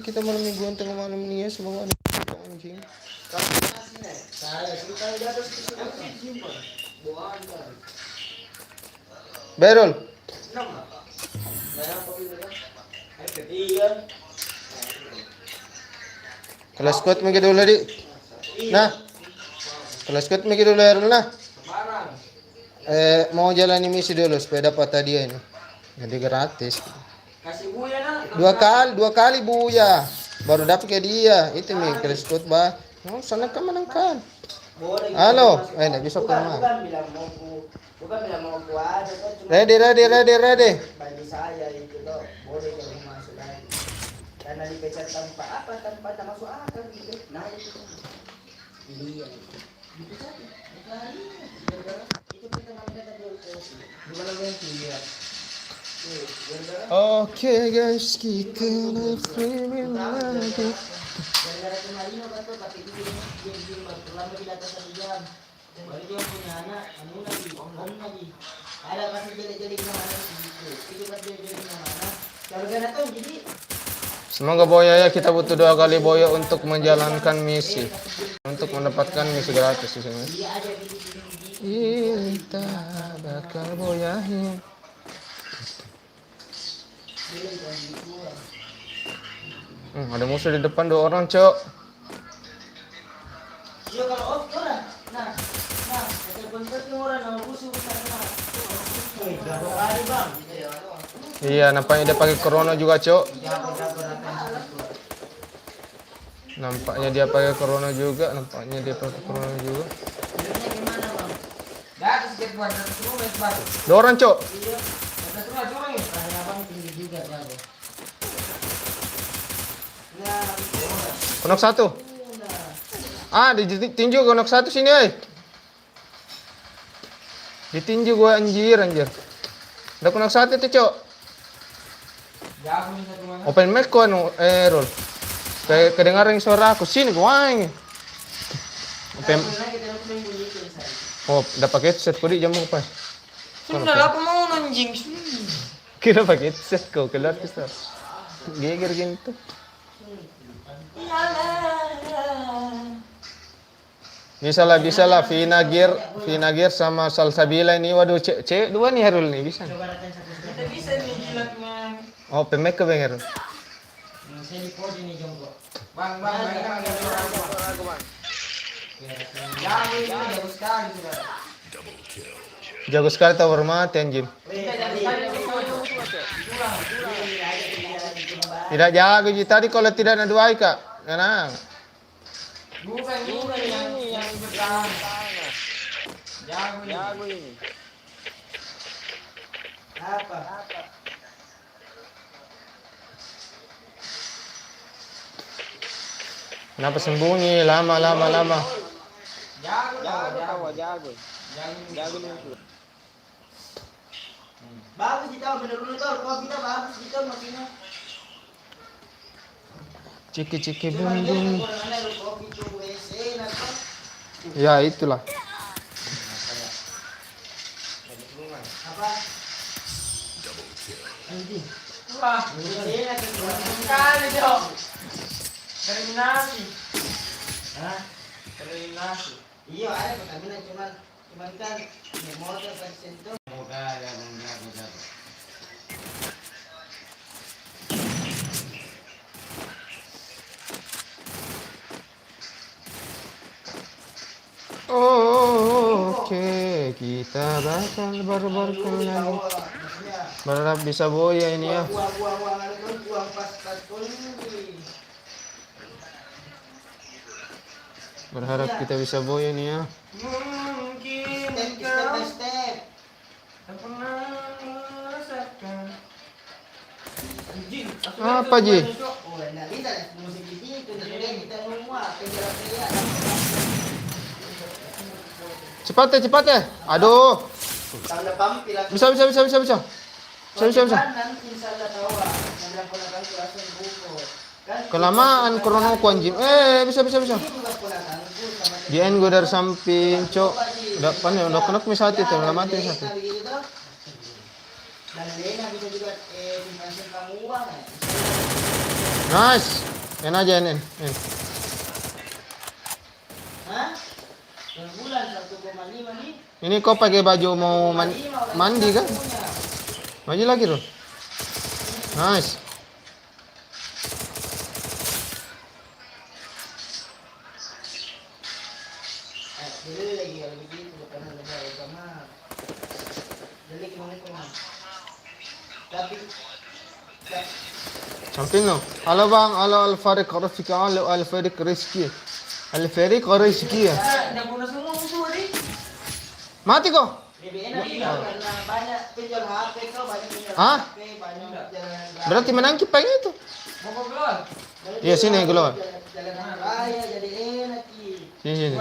Kita malam mingguan tengah malam nih ya, semoga ada anjing. Berol. Kelas kuat mungkin dulu di. Nah, kelas kuat mungkin dulu ya nah. Mau jalani misi dulu supaya dapat hadiah ini. Jadi gratis. Kasih buya na. Dua kali buya. Baru dapat ke dia. Itu mi kelas kuat bah. Oh, sana kan menangkan. Halo, enggak bisa ke rumah. Bukan bilang mau puasa, cuma Ready. bagi saya itu tuh boleh ke rumah sudah. Karena dipecat tanpa tak masuk akal gitu. Nah itu iya. Dipecat ya? Itu kita namanya tadi gimana ganti ya? Oke guys, kita streaming lagi. Gara-gara kemarin kan tuh tapi itu dia lama di atas 1 jam. Baru dia punya anak, anu lagi, om lagi. Ada kasih jadi kemana gitu. Itu kan dia jadi kemana. Kalau gak tahu jadi. Semoga Boya ya, kita butuh 2 kali Boya untuk menjalankan misi. Untuk mendapatkan misi gratis di sini. Kita bakal boyahin. Ada musuh di depan 2 orang, Cok. Iya kalau off orang. Nah, telepon orang nama musuh sana. Kali bang. Iya, nampaknya dia pakai corona juga, Cok. Nampaknya dia pakai corona juga. Dua orang, Cok. Konok 1. Ditinju konok 1 sini, Ditinju gua anjir. Udah konok 1 tuh, Cok. Open mic ko Rol. Kayak kedengaran suara aku sini gua aing. Udah pakai headset ko di jam apa? Sudah aku mau anjing. Kira pakai headset ko keluar besar. Geger gitu. Bisa lah Vina Gear sama Salsabila ini. Waduh, cek 2 nih Herul nih bisa. Kita bisa nih jilatnya. Oh, pemek ke Bang Herul. Saya di podi nih jongkok. Bang. Jago sekali sudah. Jago sekali tower mati anjing. Tidak jago tadi kalau tidak ada 2 Kak. Karena Bukan yang bertahan. Jago ini. Apa? Kenapa sembunyi lama? Jago nih. Bagus kita bener-bener tuh, kalau kita bagus kita makinnya. Ciki bung. Ya itulah. Apa? Wah, sekali dong. Terminasi. Hah? Terminasi. Iya, ada pertamina cuman kan motor kan sentuh. Moga ya bang. Oke, kita bakal barbar-barbar lagi. Berharap bisa Boya ini ya. Berharap kita bisa Boya ini ya. Mungkin step by step. Tak pernah merasakan. Apa Ji? Oh, nah bisa musik itu kita semua penjara-penjara. Cepat ya. Aduh. Bisa. Kelamaan krono ku anjing. Bisa. Dian gue dari samping, Cok. Udah kena misal itu, udah mati satu. Dan Lena bisa juga simpan uang. Nice. Yan aja yan. Hah? Yang bulan 1,5 nih. Ini kau pakai baju mau mandi kan? Maju lagi Rul. Nice. Dulu lagi kalau begitu bukan ada agama. Dali kemana kemana. Tapi Samping no. Halo bang, halo Al-Farid Rafiki, halo Al-Farid Rizki. Al-Farid Rizki ya. Dah bunuh semua musuh ni. Mati kau? BBN karena banyak penjual HP kau banyak penjual Hah? HP banyak jalan. Berarti menangkip yang itu. Mau kau keluar? Iya sini global. Jalan raya jadi enak ki. Sini.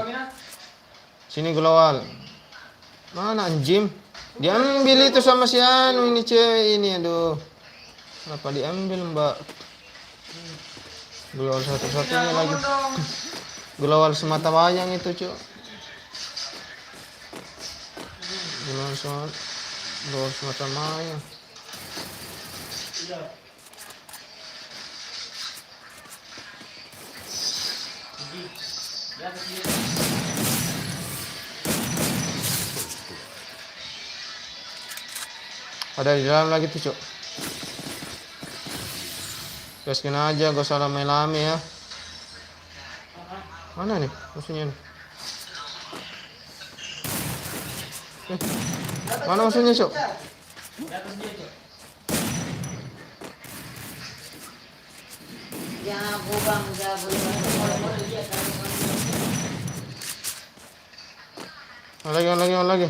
Sini global. Mana anjing? Diambil itu sama si Anu ini cewek ini aduh. Kenapa diambil mbak? Global satu-satunya lagi. Global semata wayang itu cuy. Global semata wayang. Ada di dalam lagi tuh, Cok. Gaskin aja, gak usah lame-lame ya. Mana nih musuhnya nih? Mana musuhnya, Cok? Ya, bubang dia boleh dia Lagi.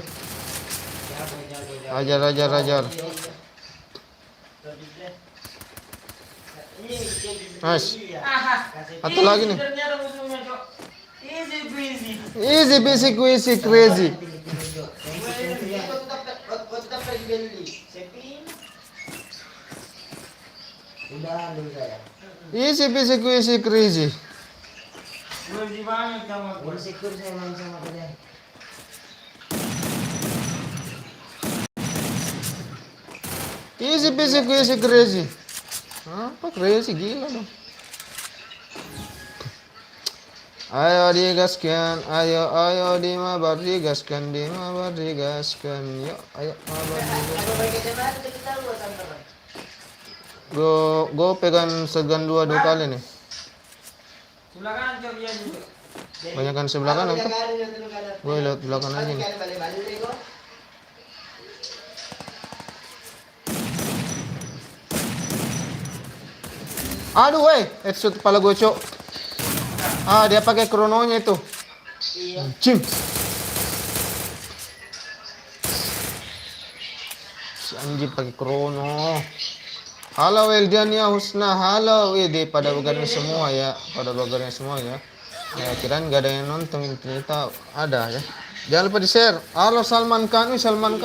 Ajar. Nice. Satu lagi nih. Easy busy crazy. Easy busy crazy. Insecure saya main sama kalian. Easy busy crazy. Apa crazy gila dong. Ayo digaskan, ayo dimabar digaskan. Yuk, ayo mabar digaskan. Gue pegang segan dua kali nih. Sebelah kanan coba dia juga. Banyakan sebelah kanan kan? Gue lihat belakang aja nih. Aduh, headshot kepala gue, Cok. Dia pakai krononya itu. Iya. Cing. Si anjing pakai krono. Halo Weldiania Husna, halo pada bagarnya semua ya. Ya kirain gak ada yang nonton, ternyata ada ya. Jangan lupa di-share. Halo Salman Khan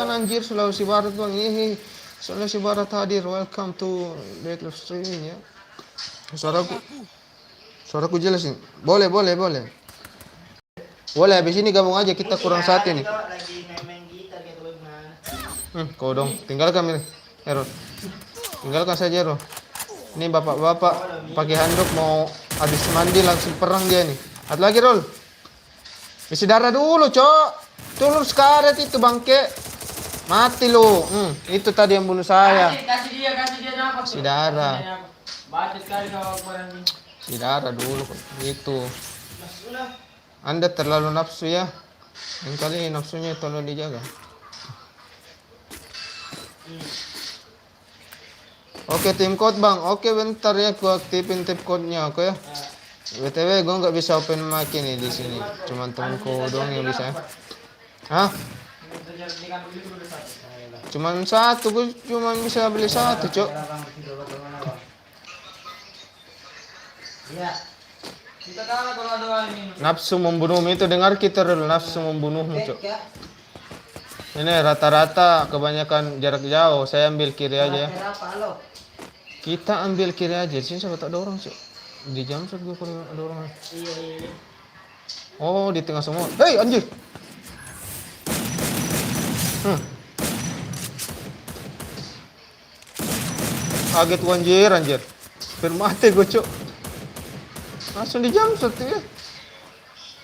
anjir Sulawesi Barat bang. Sulawesi Barat hadir. Welcome to Dead Love Stream ya. Suaraku jelas nih. Boleh. Boleh, habis ini gabung aja kita kurang satu nih. Lagi main gitar gitu bagaimana? Kau dong, tinggalkan Error. Tinggalkan saja Ro. Ini bapak-bapak pakai handuk mau habis mandi langsung perang dia nih. Ada lagi Rol. Isi darah dulu, Cok. Tulur sekaret itu bangke. Mati lu. Itu tadi yang bunuh saya. Kasih dia nafas. Si darah. Baca sekali kau kurang ini. Si darah dulu itu. Anda terlalu nafsu ya. Yang kali nafsunya tolong dijaga. Oke tim code bang, oke bentar ya gua aktifin tip code-nya, oke ya. BTW gua nggak bisa open mic nih di sini, cuman temanku doang yang bisa. Hah? Cuman satu, gua cuman bisa beli satu, Cok. Iya. Kita kalah kalau ada ini. Nafsu membunuhmu itu dengar kita dulu, nafsu membunuhmu, Cok. Ini rata-rata kebanyakan jarak jauh, saya ambil kiri aja ya. Kita ambil kiri aja, sini siapa tak ada orang, Cok. Di jam gue kalau ada orang. Iya. Oh, di tengah semua. Hei, anjir. Kaget gua anjir. mati gue cuk. Langsung di jump shot ya.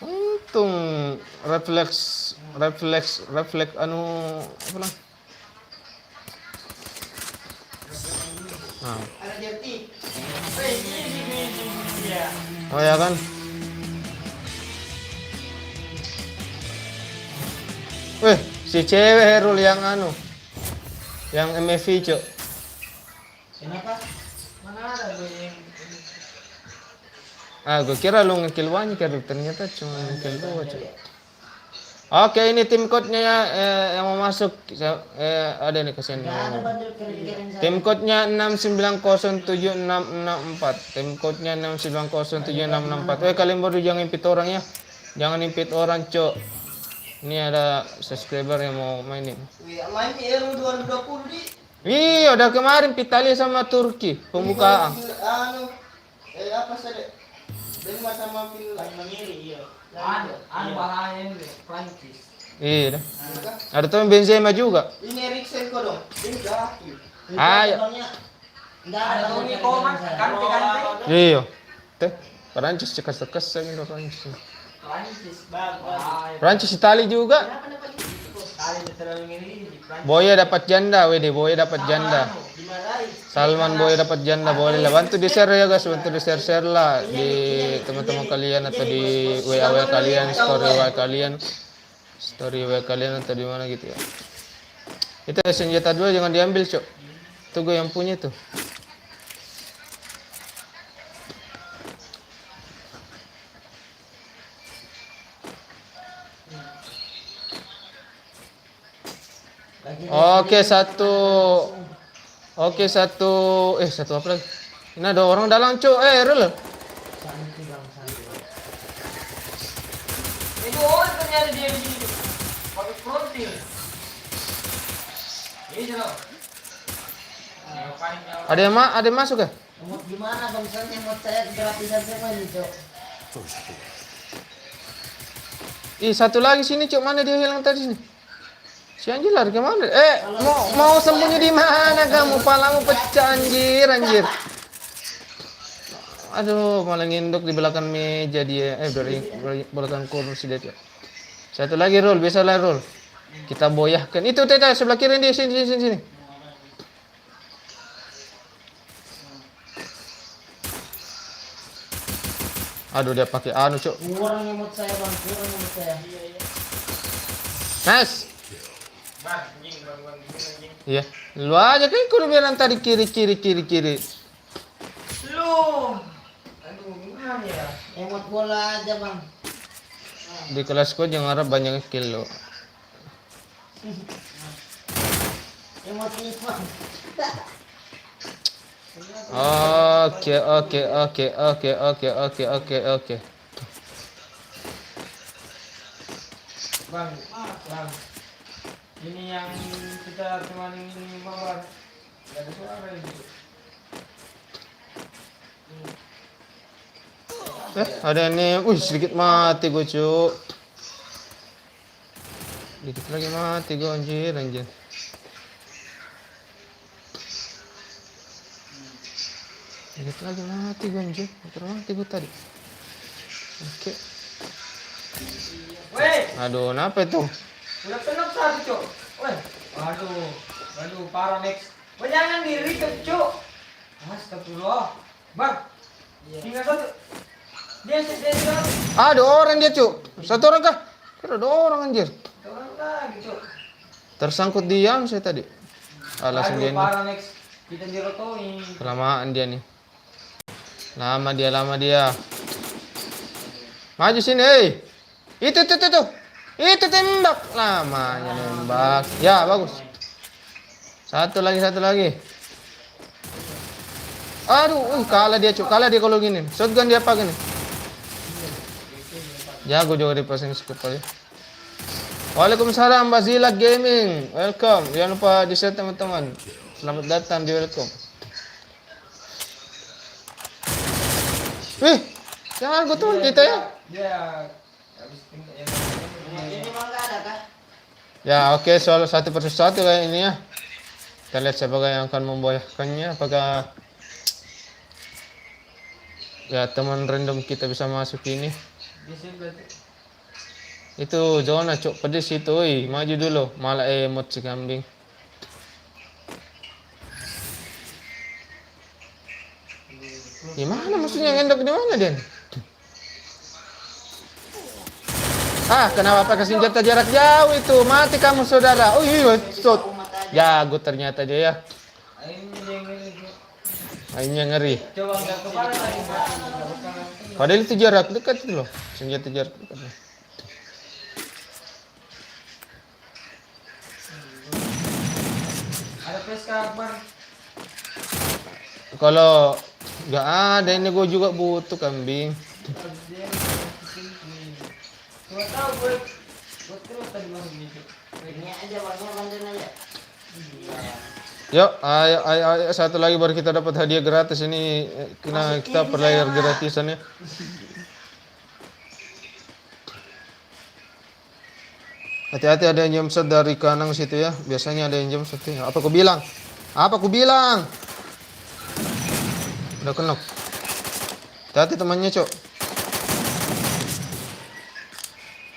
Untung refleks anu apa lah. Nah. Ada dirty. Oh ya kan? Weh, si cewek Herul yang anu. Yang MFV, Cuk. Kenapa? Mana ada gue yang Gue kira lu ngekill banyak, ternyata cuma ngekill 2, Cuk. Oke, ini tim code-nya ya, yang mau masuk. Ada nih kasihan. Nggak ada bandel keren-keren saya. Tim code-nya 6907664. Tim code-nya 6907664. Kalian baru jangan impit orang ya. Jangan impit orang, Cuk. Ini ada subscriber yang mau mainin. Wih, main Euro 2020 di. Iya, udah kemarin Italia sama Turki pembukaan. Anu, apa sih? Denmark sama Finland mandiri, iya. anu bahaya ini Prancis. Iya dah. Ada tuh Benzema juga. Ini Eriksen kok dong. Ini gaki. Ayo. Enggak Ada ada Toni Koman, ganti-ganti. Iya. Teh, Perancis cekas-cekas gitu Perancis. Prancis bagus. Perancis Italia juga. Kali terlalu ngiri di Prancis. Boya dapat janda, Wede. Boya dapat janda. Dimarahin. Salman Boy dapat janda, boleh lah. Bantu di share ya guys, bantu di share lah di teman-teman kalian atau di WA kalian, story WA kalian, atau di mana gitu ya. Itu senjata 2 jangan diambil, Cok. Itu gue yang punya tuh. Satu apa lagi? Ini ada orang dalam, Cok. Rel. Itu orang ternyata dia di sini. Pakai fronting. Ini loh. Ada yang masuk ya? Mau gimana kalau misalnya mau saya gratisan semua ini, Cok? Satu lagi sini, Cok. Mana dia hilang tadi sini? Si anjir lari kemana? Mau sembunyi di mana kamu? Palamu pecah, anjir. Aduh, malah nginduk di belakang meja dia. Dari belakang kursi dia. Satu lagi roll, biasalah roll. Kita boyahkan. Itu Teta sebelah kiri dia, sini. Aduh, dia pakai anu, Cok. Kurang nyemut saya, Bang. Kurang nyemut saya. Nice. Bang, anjing. Iya. Lu aja kan kudu bilang tadi kiri. Lu. Aduh, gimana ya? Nyemut bola aja, Bang. Di kelasku jangan harap banyak kill lo. Nyemut ini, Bang. Oke. Bang. Ini yang kita cuma ini bawa. Enggak ada suara ini. Ada nih. Sedikit mati gue, Cuk. Dikit lagi mati gue, anjir. Dikit lagi mati gue, anjir. Mati gue tadi. Oke. Weh, Aduh, kenapa itu? udah penuh satu, Cok. Weh, waduh, parah next. Weh, jangan di-record, Cok. Astagfirullah. Bang, tinggal satu. Dia juga. Ada orang dia, Cuk. Satu orang kah? Kira ada orang, anjir. Orang lagi, Cok. Tersangkut diam saya tadi. Alasan dia nih. Parah next. Kita dirotoin. Kelamaan dia nih. Lama dia. Maju sini, Itu. Itu tembak. Lamanya nembak. Ya, bagus. Satu lagi. Aduh, kalah dia, Cuk. Kalah dia kalau gini. Shotgun dia pakai nih. Jago juga di passing scope ya. Waalaikumsalam Bazila Gaming. Welcome. Jangan lupa di-share teman-teman. Selamat datang di welcome. Jangan gue tuh kita ya. Ya, habis tinggal yang Ini Bang enggak ada kah? Ya, oke, soal satu persatu kayak ini ya. Kita lihat siapa yang akan memboyahkannya. Apakah Ya teman random kita bisa masuk ini. Biasanya berarti. Itu zona cok pedes itu, oi. Maju dulu. Malah emot si kambing. Gimana maksudnya ngendok di mana Den? Ah, kenapa pakai senjata jarak jauh itu? Mati kamu saudara. Oh iya, shot. Jago ternyata dia ya. Akhirnya dia yang ngeri, Cuk. Aimnya ngeri. Coba nggak kepala lagi. Padahal itu jarak dekat itu loh. Senjata jarak dekat. Ada PSK Akbar. Kalau nggak ada ini gue juga butuh kambing. Dia cuma tahu buat terus tadi masuk gitu. Ini aja warnanya bantuin aja. Yuk, ayo, satu lagi baru kita dapat hadiah gratis ini. Kita perlayar gratisan ya. Hati-hati ada yang jump dari kanan situ ya. Biasanya ada yang jump ya. Apa aku bilang? Apa aku bilang? Udah kenok. Hati-hati temannya, Cok.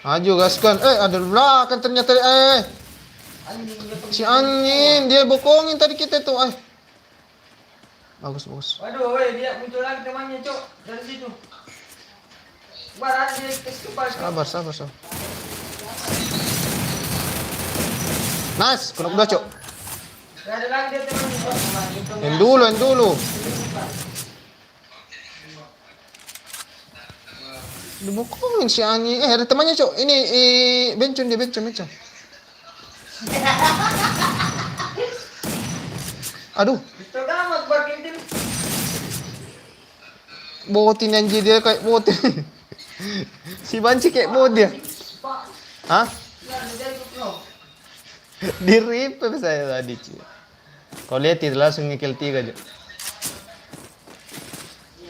Maju gaskan. Ada di belakang ternyata. Anjing dia pergi. Si anjing, dia bokongin tadi kita tuh. Bagus. Waduh, woi, dia muncul lagi temannya, Cok. Dari situ. Barat dia kepal. Sabar. Nice, kenok udah, Cok. Gak ada lagi dia temannya, Cok. Yang dulu. Dibokongin si anjing. Ada temannya, Cok. Ini bencong. Aduh, Itu amat berkintin. botin anjing dia kayak botin. Si banci kayak bot dia. Pak, Hah? ya jadi kok. Di-rip saya tadi, cuy. Kau lihat itu langsung ngekill 3 aja.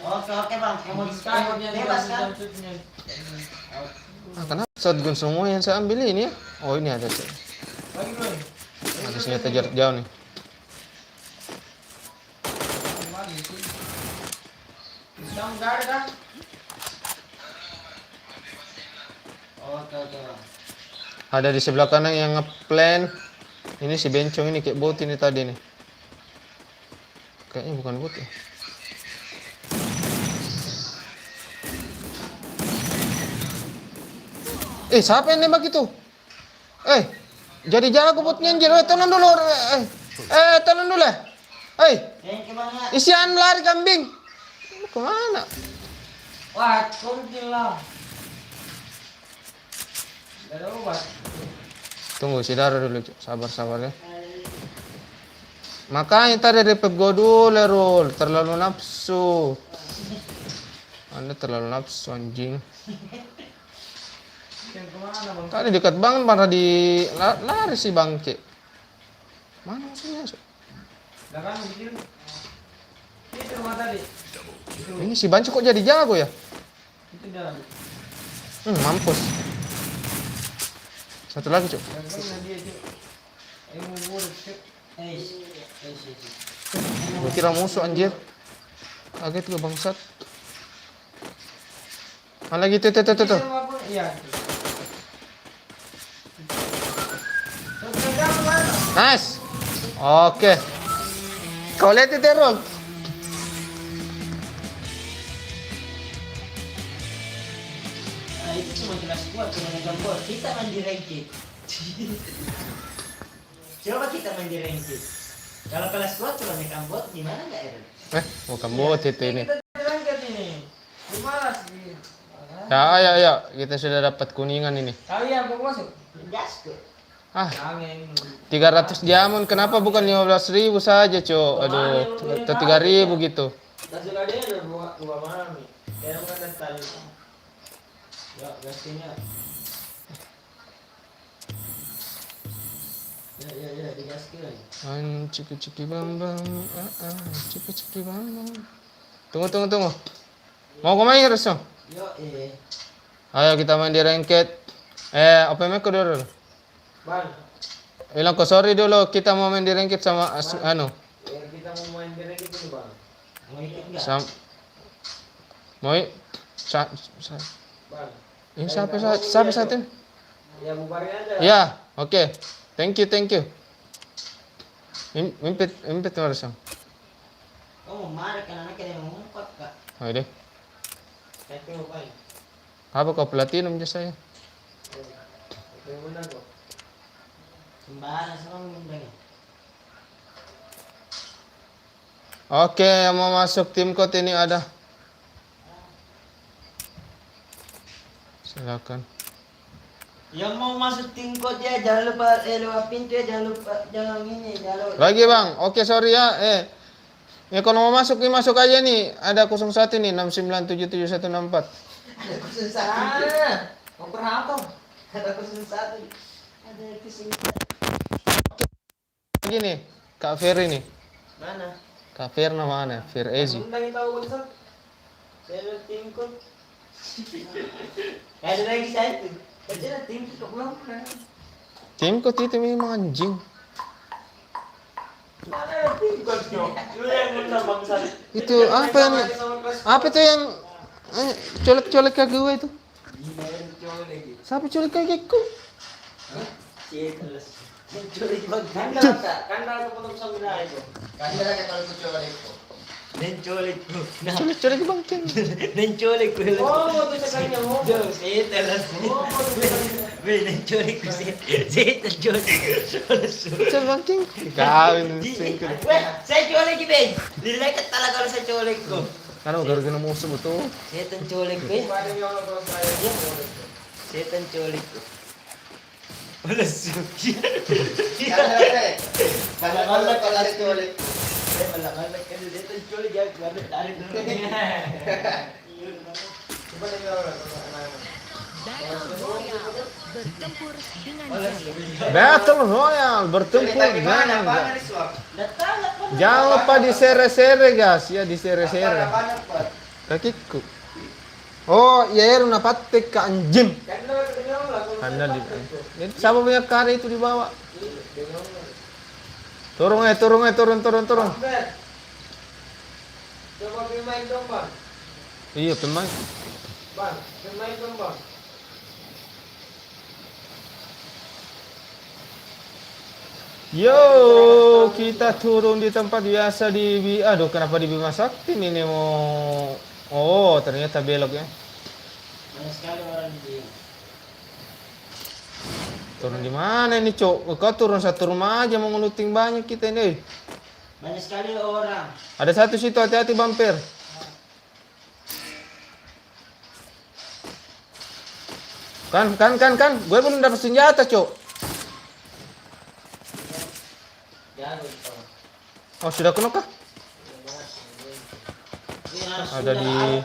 Oke bang. Bebas kan? Kenapa shotgun semua yang saya ambil ini ya? Oh, ini ada sih. Bagi bro. Ada senjata jarak jauh nih. Yang enggak ada kan? Oke. Ada di sebelah kanan yang ngeplan. Ini si bencong ini kayak bot ini tadi nih. Kayaknya bukan bot ya. Siapa yang nembak itu? Jadi jago botnya anjir. Tenang dulu. Tenang dulu. Thank you banget. Isian lari kambing. Lu kemana? Wah, kuntil lah. Gak ada obat. Tunggu, si Dara dulu. Cuk. Sabar ya. Makanya tadi repep gue dulu, Rul. Terlalu nafsu. Anda terlalu nafsu, anjing. Yang kemana bang? Tadi dekat banget malah di lari si bangke. Mana musuhnya? Cuk? Belakang bikin. Itu rumah tadi. Itu, Ini si Banci kok jadi jago ya? itu dah. Mampus. Satu lagi, Cuk. Belakangnya dia Cuk. Mau buruk Cuk. Gue kira musuh anjir. Kaget gue bangsat. Mana lagi tuh. Itu rumah pun, iya. Nice. Oke. Kau lihat itu, Rul. Nah itu cuma kelas kuat cuma megang bot. Kita main di ranked. Coba kita main di ranked. Kalau kelas kuat cuma megang bot gimana nggak Eren? Bukan bot itu ini. Kita terangkat ini. Gimana sih? Ya, kita sudah dapat kuningan ini. Kalian mau masuk? Gas tuh. Jangan. 300 jamun, kenapa bukan 15.000 saja, Cok? Aduh, atau 3.000 gitu. Kasih dia ada dua malam nih. Kayak bukan dental. Ya, gastinya. Ya, digaskin lagi. Ciki bambang, ciki bambang. Tunggu. Mau kemana, Resong? Yo, Ayo kita main di ranked. Open mic dulu. Bang, Bilang kok sorry dulu, kita mau main di ranked sama kita mau main game gitu nih bang. Mau ikut nggak? Mau Bang. ini siapa satu? Ya bubarin aja. Ya, oke. Thank you. Impit harus. Oh, mari kan anak yang mengumpat kak. Oh, deh. Tapi ngapain? Apa kau platinum aja saya? Apa yang menang kok? Sembarang sama ngundang. Oke, yang mau masuk tim code ini ada. Silakan. Yang mau masuk tim code ya jangan lupa lewat pintu ya jangan lupa. Lagi bang, oke sorry ya. Ya kalau mau masuk nih masuk aja nih. Ada 01 nih 6977164. Ada kursus satu. Mau berapa? Ada kursus satu. Ada kursus satu. Lagi nih, Kak Ferry nih. Mana? Kak Ferna mana? Fer Ezi. Undang tahu kan? Saya lewat tim code. Ada lagi satu. Ada tim code belum pernah. Tim code itu memang anjing. Mana ada tim code Cok? Lu yang undang bangsa. Itu apa itu yang colek-colek kaki gue itu? Gila yang colek lagi. Siapa colek kakiku? Cieteles. Menculik bang. Kandang ketemu sama itu. Kandang kalau menculik. Menculik bro. Colek-colek bang Cen. Menculik bro. Oh, mau tuh sekalinya mau. Jauh, cieteles. Menculik bro. Cieteles culik. Colek bang Cen. Kawin singkir. Weh, saya culik Ben. Dileket tala kalau saya culik ko. Karena gara-gara musuh betul. Setan culik Ben. Ada yang kalau saya. Setan culik ko. Balas. Balak-balak kalau lari culik. Balak-balak kan setan culik ya. Balak tarik dulu. Coba dia orang. Battle Royale bertempur dengan. Datang. Jangan lupa di sere-sere guys ya di sere-sere. Kakiku. Oh, ya na patik ka anjing. Anda di. Jadi siapa punya karya itu dibawa? Turun. Coba pemain dong bang. Iya pemain. Bang, pemain dong bang. Yo, kita turun di tempat biasa di aduh kenapa di Bima Sakti ini mau. Oh, ternyata belok ya. Banyak sekali orang di sini. Turun di mana ini, Cok? Kau turun satu rumah aja mau ngeluting banyak kita ini. Banyak sekali orang. Ada satu situ, hati-hati bumper. Kan. Gue belum dapat senjata, Cok. Jago itu. Oh, sudah kena kah? Ada di-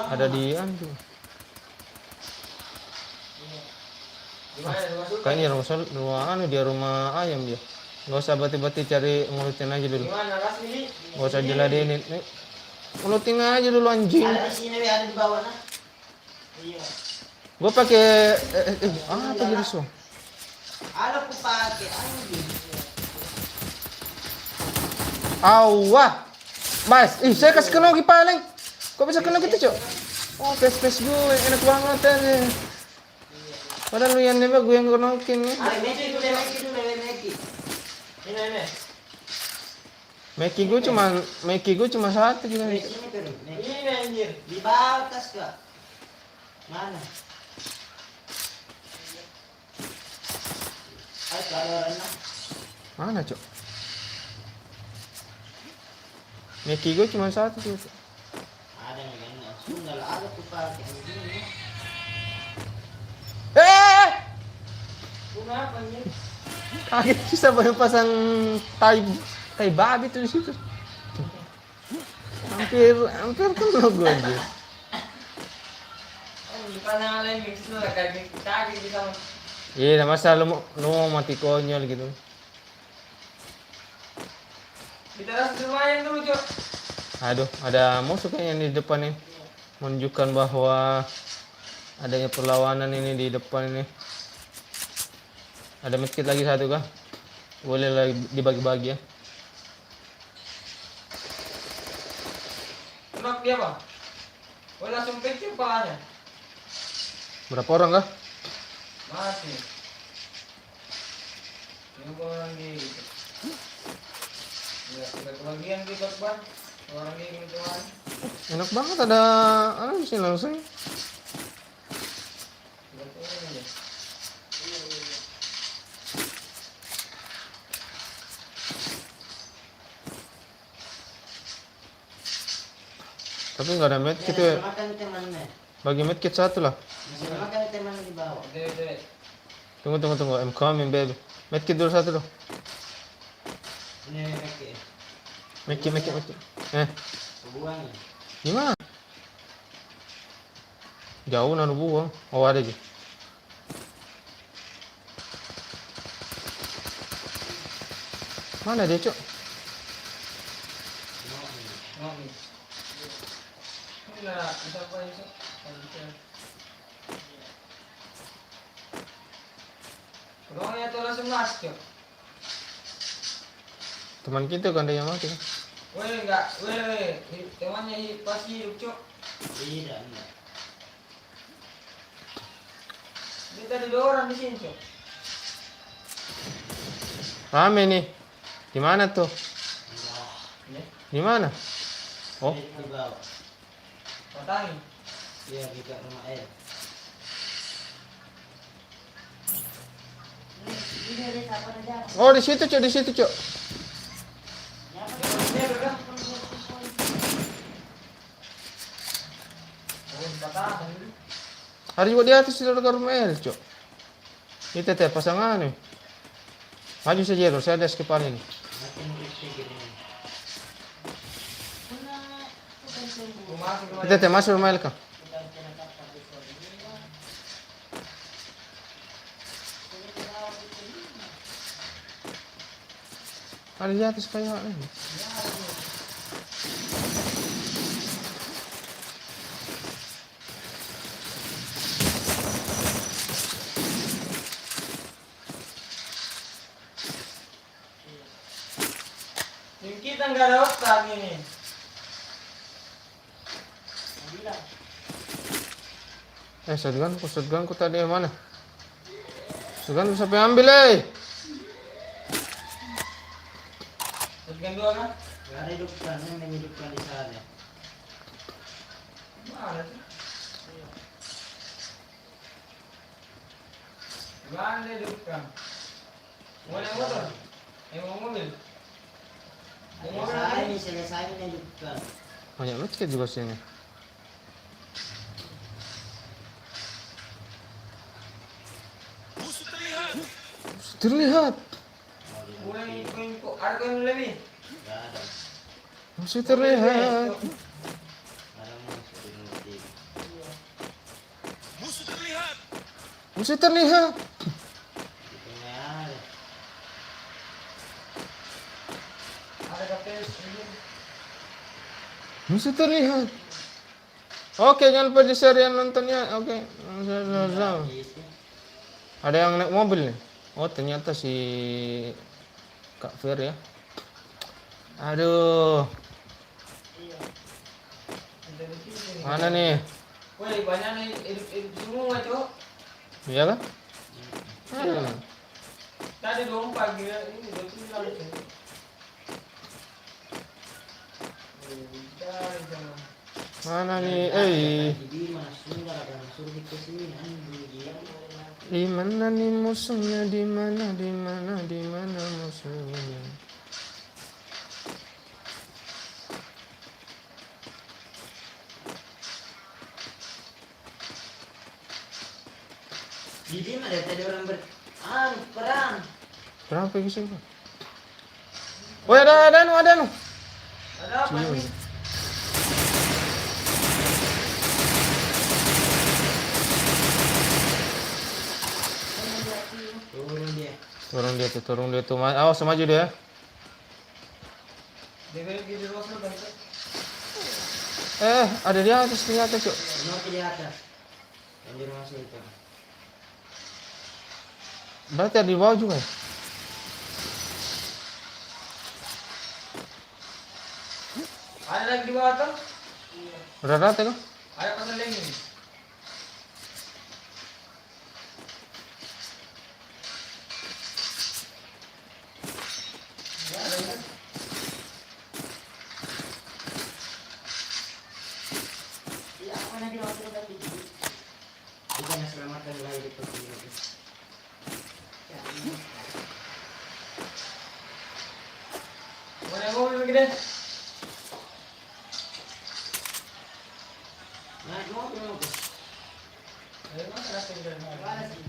Ada di anjing. Gimana dimasuk? Kayaknya rumah ayam dia. Gak usah bati-bati cari ngelutin aja dulu. Gimana rasmi? Gak usah diladenin. Nih. Ngelutin aja dulu anjing. Ada di sini, ada di bawah nah. Iya. Gue pakai apa jadi so? Ada aku pakai anjing. Awah. Mas, saya kasih kena lagi paling. Kok bisa kena gitu, Cok? Oh, face gue enak banget ya. Padahal lu yang nembak gue yang kenokin nih. Ada Meki dulu, Meki. Ini. Meki gue cuma satu juga. Di sini tuh, Meki. Ini anjir. Di bawah tas kak. Mana? Ayo ada orang nah. Mana, Cok? Meki gue cuma satu juga. Cok. Ada nih kan. Sunda lah ada aku pakai anjing. Bunga apa anjir? Kaget sih banyak pasang tai babi tuh di situ. Hampir kena gue aja. Di pasang lain mix lu kaki bisa. Iya, masa lu mau mati konyol gitu. Kita harus lumayan dulu, Cok. Aduh, ada musuh kayaknya di depan nih. Menunjukkan bahwa adanya perlawanan ini di depan ini. Ada medkit lagi satu kah? Boleh lagi dibagi-bagi ya. Knock dia, Bang. Oh, langsung pecah palanya. Berapa orang kah? Mati. Ini orang di. Ya, sudah kebagian di korban. Orang di kebetulan. Enak banget ada di sini langsung. Kebetulan aja. Tapi nggak ada medkit Ya, ya. makan temannya. Bagi medkit satu lah. Masih makan teman di bawah. Dede. Tunggu. I'm coming baby. Medkit dulu satu dulu. Ini pakai. Medkit. Buang. Gimana? Jauh nanu buang. Oh ada aja. Mana dia cok? Ngopi. Ini lah, bisa apa itu? Orangnya tuh langsung masuk. Teman kita kan ada yang mati kan? Weh, enggak, weh, temannya pasti hidup, Cok. Tidak. Ini tadi 2 orang di sini, Cok. Rame nih. Di mana tuh? Ya, Di mana? Oh, Di bawah. Patangi. Iya, kita rumah air. oh di situ cok. Ini udah. Oh, Patangi. Ada juga di atas sudah ada rumah el cok. Itu teh pasangan nih. Maju saja saya ada skipar ini. Makin kecil gini. Rumah ke Itu teh masuk rumah el kang. Ada di atas kayak ini. Tim kita nggak ada otak ini. Shotgunku tadi yang mana? Shotgun siapa yang ambil Shotgun 2 kan? Gak ada hidupkan, yang menghidupkan di sana. Mana sih? Mana hidupkan? Mau yang motor? Yang mau mobil? Yang mobil lagi? Selesai menghidupkan. Banyak medkit juga sini. Terlihat. Mulai kok ada koin lebih? Gak ada. Masih terlihat. Ada musuh di nanti. Masih terlihat. Itu nggak ada. Ada kapten ini. Masih terlihat. Oke, jangan lupa di share yang nontonnya. Oke. Ada yang naik mobil nih. Oh, ternyata si Kak Fer ya. Aduh. Mana nih? Woi, banyak nih hidup semua, Cok. Iya kan? Tadi 24 gila ini 29 Cok. Mana nih? Di mana Sunda ada suruh ke sini anjing gila. Di mana nih musuhnya? Di mana musuhnya? Di mana tadi orang perang. Berapa sih? Oh, ada nu. Ada apa Cium. nih? Turun dia tuh. Awas maju dia. Dia di luar sana bangsa. Ada di atas ternyata, Cok. Nomor di atas. Yang di rumah situ. Berarti ada di bawah juga ya? Ada lagi di bawah tuh? Udah rata kan? Ayo pasalingin. Iya, ako na ginawa ko ng video. Ikaw na selamatkan lagi dito. Mana yang mau gede? Nah, mo. Ayo mas, rasa gede. Wala sih.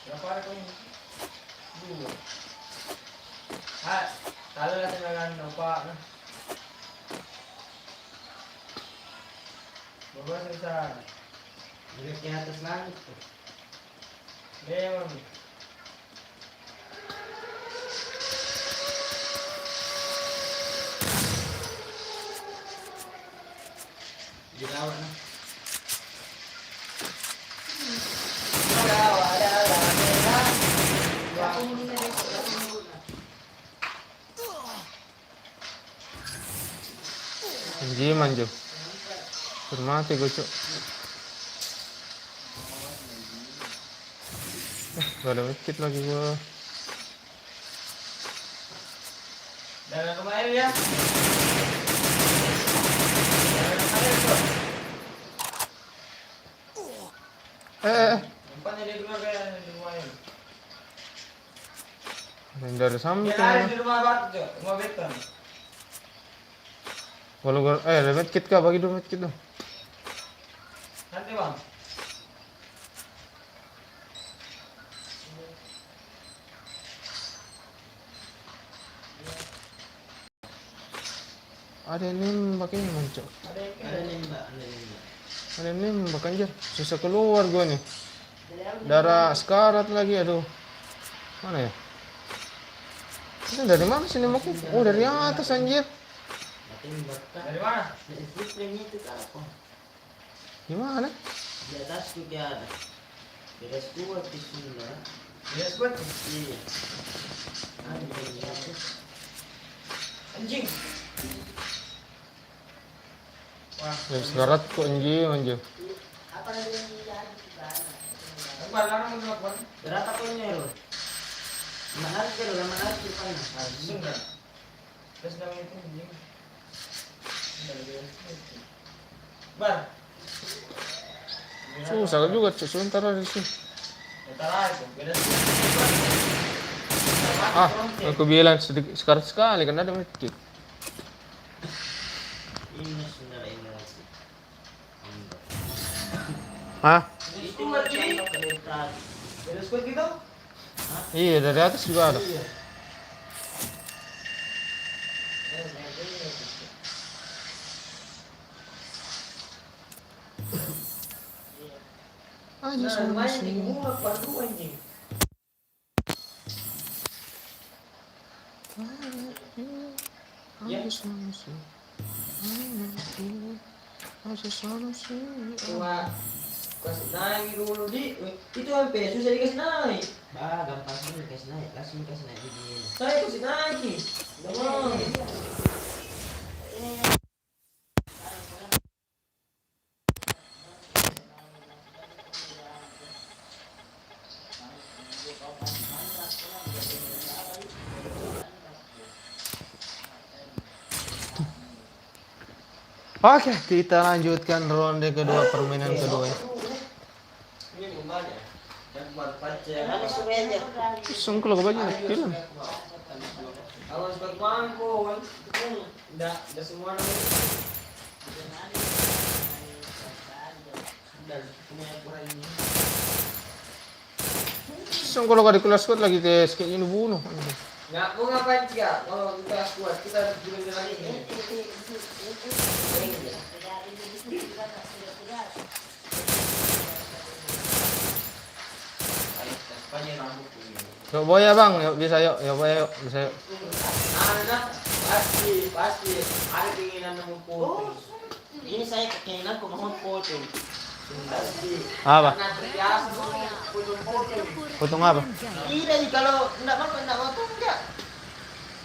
Berapa hari kau ini? 2. Kalau lah dengan nampak. Bagus besar. Udah di atas langit tuh. Memang. Dirawat na. Anjing manjo. Mati gue cok. Gak ada medkit lagi gua. Jangan kemarin ya. Jangan kemarin tuh. Tempatnya di luar kayak di rumah ini. Dari Dia samping. lari di rumah batu tuh, rumah beton. Kalau gua ada medkit kah, bagi dulu medkit dong. Nanti bang. Ada yang nembak ini mancok. Ada yang Mbak. Ada yang nembak anjir. Susah keluar gua nih. Darah sekarat lagi, aduh. Mana ya? Ini dari mana sih nembaknya? Oh, dari atas anjir. dari mana? Frame-nya itu ke apa? Gimana? Di atas tuh dia ada. Beda kuat di sini lah. Dia squad. Iya. Anjing. Wah, Dari sekarat kok anjir. Apa lagi yang jadi kita? tempat larang mau buat. Berapa punya lo? Mahal kan, mahal sih pan. Anjing kan. Terus namanya itu anjing. Bar. Susah juga, sebentar di sini. Entar aja, beda. Ah, aku bilang sedikit sekarat sekali kan ada medkit. Ini sudah ini lagi. Hah? Itu macam kereta. Beda squad gitu? Iya, dari atas juga ada. Aja Nah, sama main di sini. mulut baru anjing. Aja sama sini. Aja sama sini. Cuma kasih naik dulu di itu sampai susah dikasih naik. Bah, gampang sih kasih naik, kasih naik begini. Saya kasih naik nih. Nggak mau. Oke, kita lanjutkan ronde kedua, permainan kedua. Ini kembali. Dan buat pacar. Jangan sebenarnya. Sungguh lo banyak film. Awas buat mangkuk. Udah semua namanya. Dan punya kurang ini. Sungguh lo di kelas kuat lagi tes kayak ini bunuh. Nggak mau ngapain sih ya? Kalau kita kuat kita juga jalan ini. Banyak rambut ini. Yuk boya bang, yuk bisa yuk boya yuk, bisa yuk. Anak pasti ada keinginan nemu foto. Ini saya keinginan kok mau foto. Pasti. Apa? Karena terbiasa foto-foto. Potong apa? Tidak, kalau enggak mau enggak.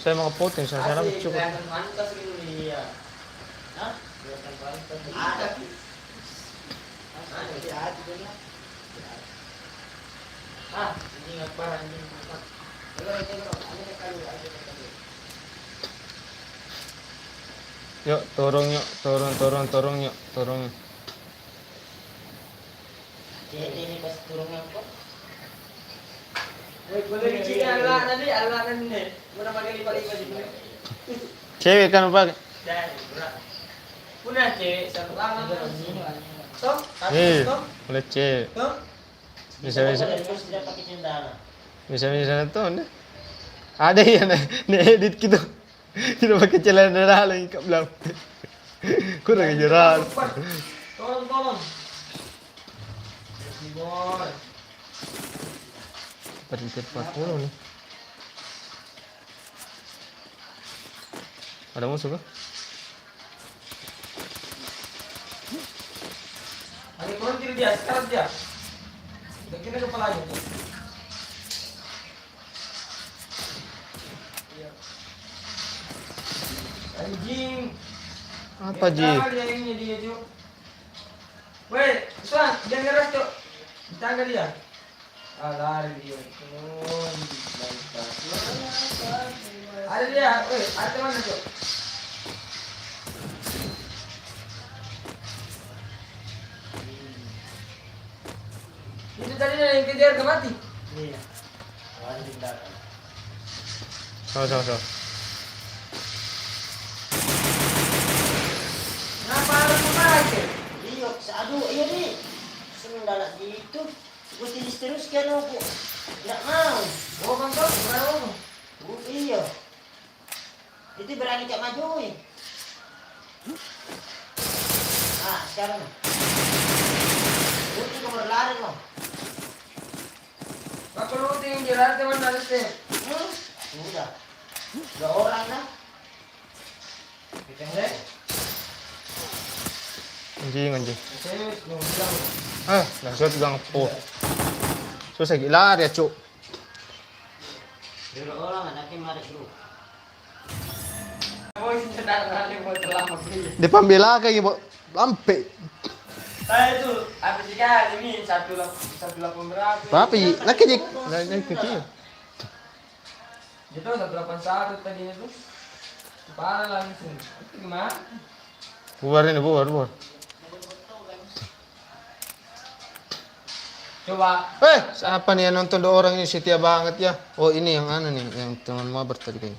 Saya mga puting sa sarap Asik, cukup. kelihatan pantas gitu dia. Hah? Kelihatan pantas. Ada. Ada. Hati-hati dulu. Ah, ini nggak parah ini. Bro, itu bro, ada kayu, ada kayu. Yuk, turun yuk, turun yuk, turun. Ini pas turunnya kok. Woi, boleh dicini Allah nanti nih. Mana pakai lipat-lipat di sini. Cewek kan pak? Dan berat. Punya cewek satu lama. Tom, Eh, Tom, boleh cewek. Tom. Bisa. Terus tidak pakai cendana. Bisa tuh nih. Ada ya nih edit gitu. Tidak pakai celana dalam ikat belang. Kurang ajaran. Tolong. Si boy. Perikir 40 nih. Ada musuh kah? Ada turun kiri dia, sekarang dia. Dekatnya kepalanya. Anjing. Apa Ji? Dia ini dia Cuk. Weh, Suan, jangan ngeras Cuk. Ditangga dia. Ah, lari dia. Ada dia, weh, ada mana Cuk? Itu tadi yang kejar ke mati. Iya. Ada di belakang. So. Kenapa harus memakai? Iya, aduh, iya nih. Sendala gitu. Gue terus kan aku. Nggak mau. Oh, Bang Cuk, gimana Bang? Iya. Itu berani cak majuin. Nah, sekarang. Itu nomor lari loh. Pak perlu ting jelas teman harus teh. Udah. Dua orang dah. Kita ngeliat. Anjing. Saya mau bilang. Langsung gang po. Susah gila ya cuk. Dua orang anaknya mari bro. Oh, ini sedang kali mau terlama pilih. Di pembela kayak gitu. Lampe. Saya itu apa sih kan ini 180 berapa? Tapi laki dik. Laki kecil. Itu 181 tadi itu. Parah langsung. Itu gimana? Bubar. Coba. Siapa nih yang nonton 2 orang ini setia banget ya? Oh ini yang nih, yang teman mabar tadi kayaknya.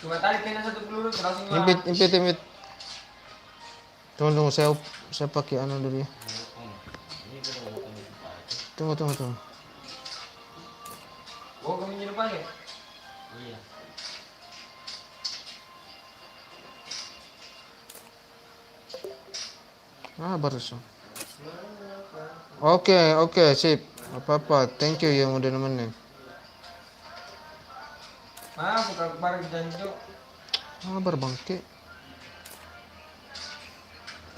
Cuma tarik kena satu peluru langsung lah. Impit. Tunggu, saya pakai dulu ya. Tunggu. Oh, kamu nyuruh pakai? Iya. Baru. Oke, sip. Apa-apa. Thank you yang udah nemenin. Bukan bareng janji. Berbangke.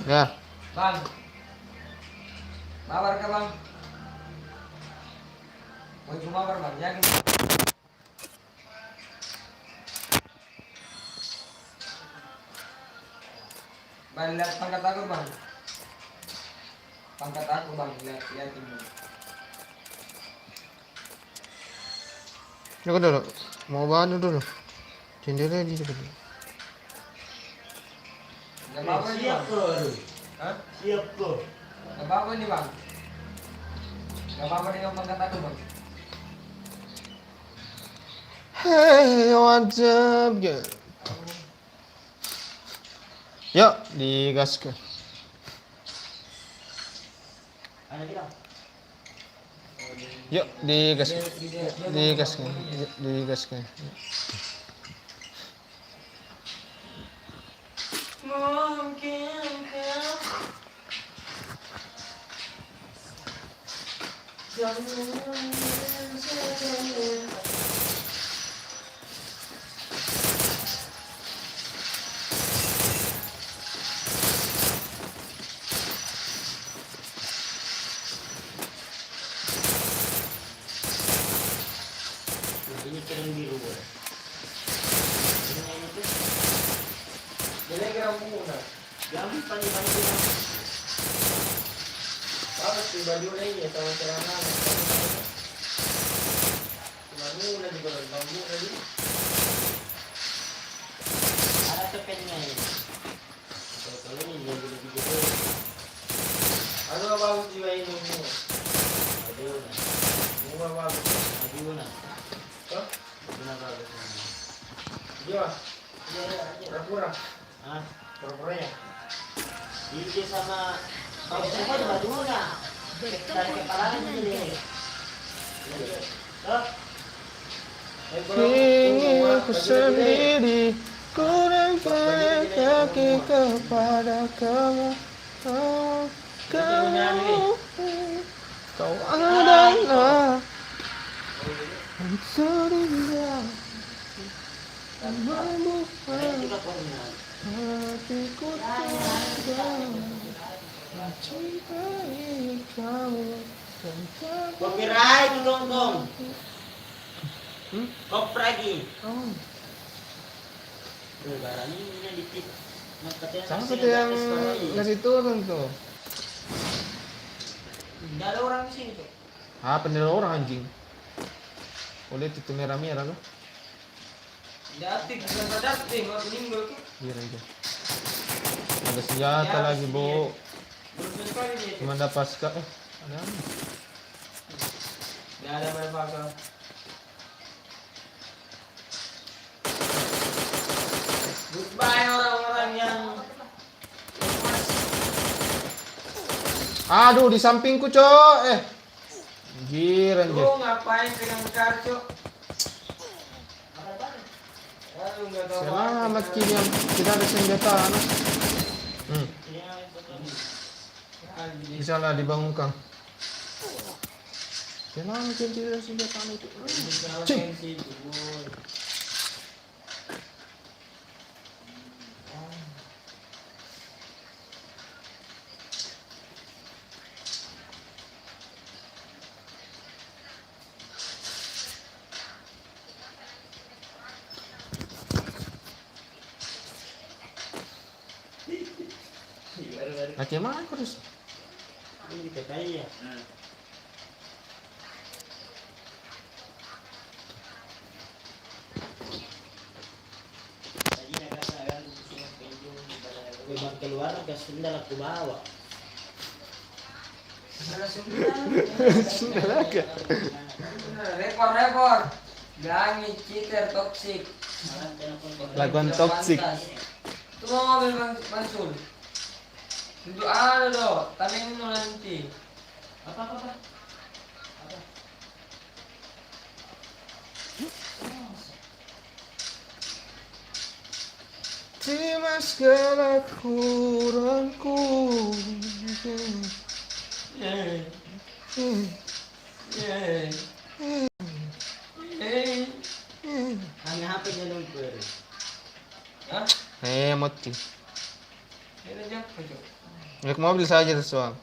Ya. Bang. Mabar ka bang? Mau kumabar bang, yakin? Bang, lihat pangkat aku bang. Pangkat aku bang, lihatin bang. Coba dulu. Mau bahan dulu. Jendela di situ. Gak apa-apa nih bang. Hah? Siap kok. Gak apa-apa nih bang. Gak apa-apa nih pangkat aku bang. Hey, what's up, girl? Yuk, digas ke. Ada kita. Yuk, digas ke. Ini kering biru. Telegram muna. Gamit pa ni Bandila. Tapos ibaliw na niya sa masyaranan. Muna di ba? Muna di. Para sa pen nga yun. Kalau ini yang gitu. Ano ang bago jiwain mo? Aduh, Bunga bago. aduh na. Ha? Guna bagus. Di ba? Iya, Pura-pura. ah, Pura-pura ya. ini sama kalau saya juga dulu na. Dari kepala ini. Oh, Ingin aku sendiri, ku lempar kaki kepada kamu. Oh, kamu, kau adalah serindah yang membuat juga pernah. hatiku terbang mencintai kamu dan tak Copyright dong. Copyright. oh. Barang ini dikit. Sama seperti yang ngasih turun tuh. Nggak ada orang di sini tuh. Ah, penilai orang anjing. Oleh itu merah-merah tuh. Nggak aktif, bukan pada aktif. Baru minggu tuh. Biar aja. Ada senjata lagi, Bu. Belum sekali dia. Cuma ada pasca. Ada apa? Nggak ada berbagai. Goodbye orang-orang yang Aduh, di sampingku, Cok. Anjir, anjir. lu ngapain pegang kartu? Aduh, nggak tahu. Selamat kini yang tidak ada senjata. Bisa lah dibangunkan. Selamat kini tidak ada senjata itu. Cing. Nanti mana terus? Ini PKI ya. Tadi agak memang keluar ke sendal aku bawa. Sudah lagi. Rekor. Gangi, cheater, toxic. Laguan toxic. Itu mau mobil Mansul. Untuk ada doh, tamengin mo nanti. Apa? Terima segala kurangku. Hanya HP nya lumpur. Hah? Moti. Ini aja, Cok. Naik mobil saja soal.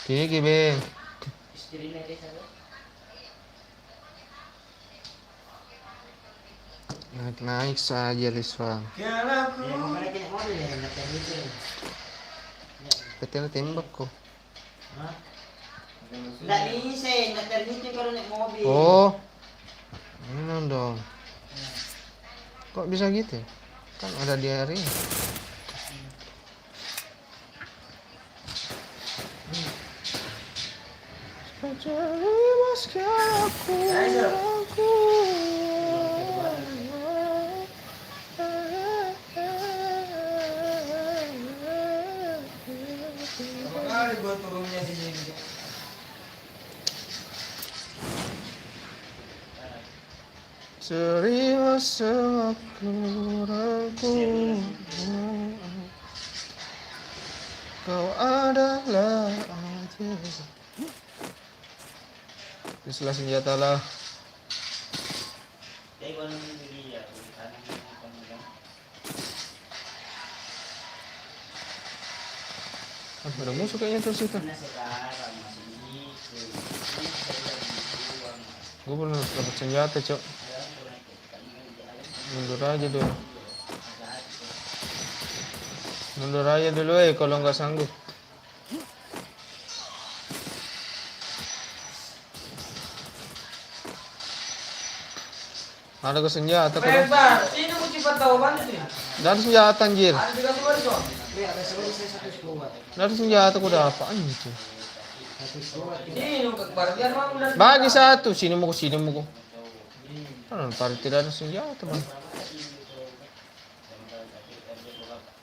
Kiki, Bang. Istrinya dia sana. Naik saja, Liswang. Kalau Ya, kemarin kena mobil ya, nak itu. Betul tembak kok. Hah? Nggak bisa, nak terhitung kalau naik mobil. Oh. Ini dong. Kok bisa gitu? Kan ada di hari ini. Terima segala kurangku. berapa kali gua turunnya di sini. Terima semua kurangku. Kau adalah aja. Itulah senjata lah. Kayak gua nunggu dia, bukan kamu. Ada musuh kayaknya terus itu. Karena sekarang masih ini, ini saya lagi buang. Gue belum dapat senjata, Cok. Mundur aja dulu. Mundur aja dulu kalau nggak sanggup. Ada ke senjata kok. Lebar, sini mau cepat tahu bantu sih. Dari senjata anjir. Ada juga semua itu. Iya, ada seluruh saya satu squad. Dari senjata kok udah apaan itu? Satu squad. Ini untuk bagian mah udah. Bagi satu, sini mau ke sini mau ke. Kan tidak ada senjata bang.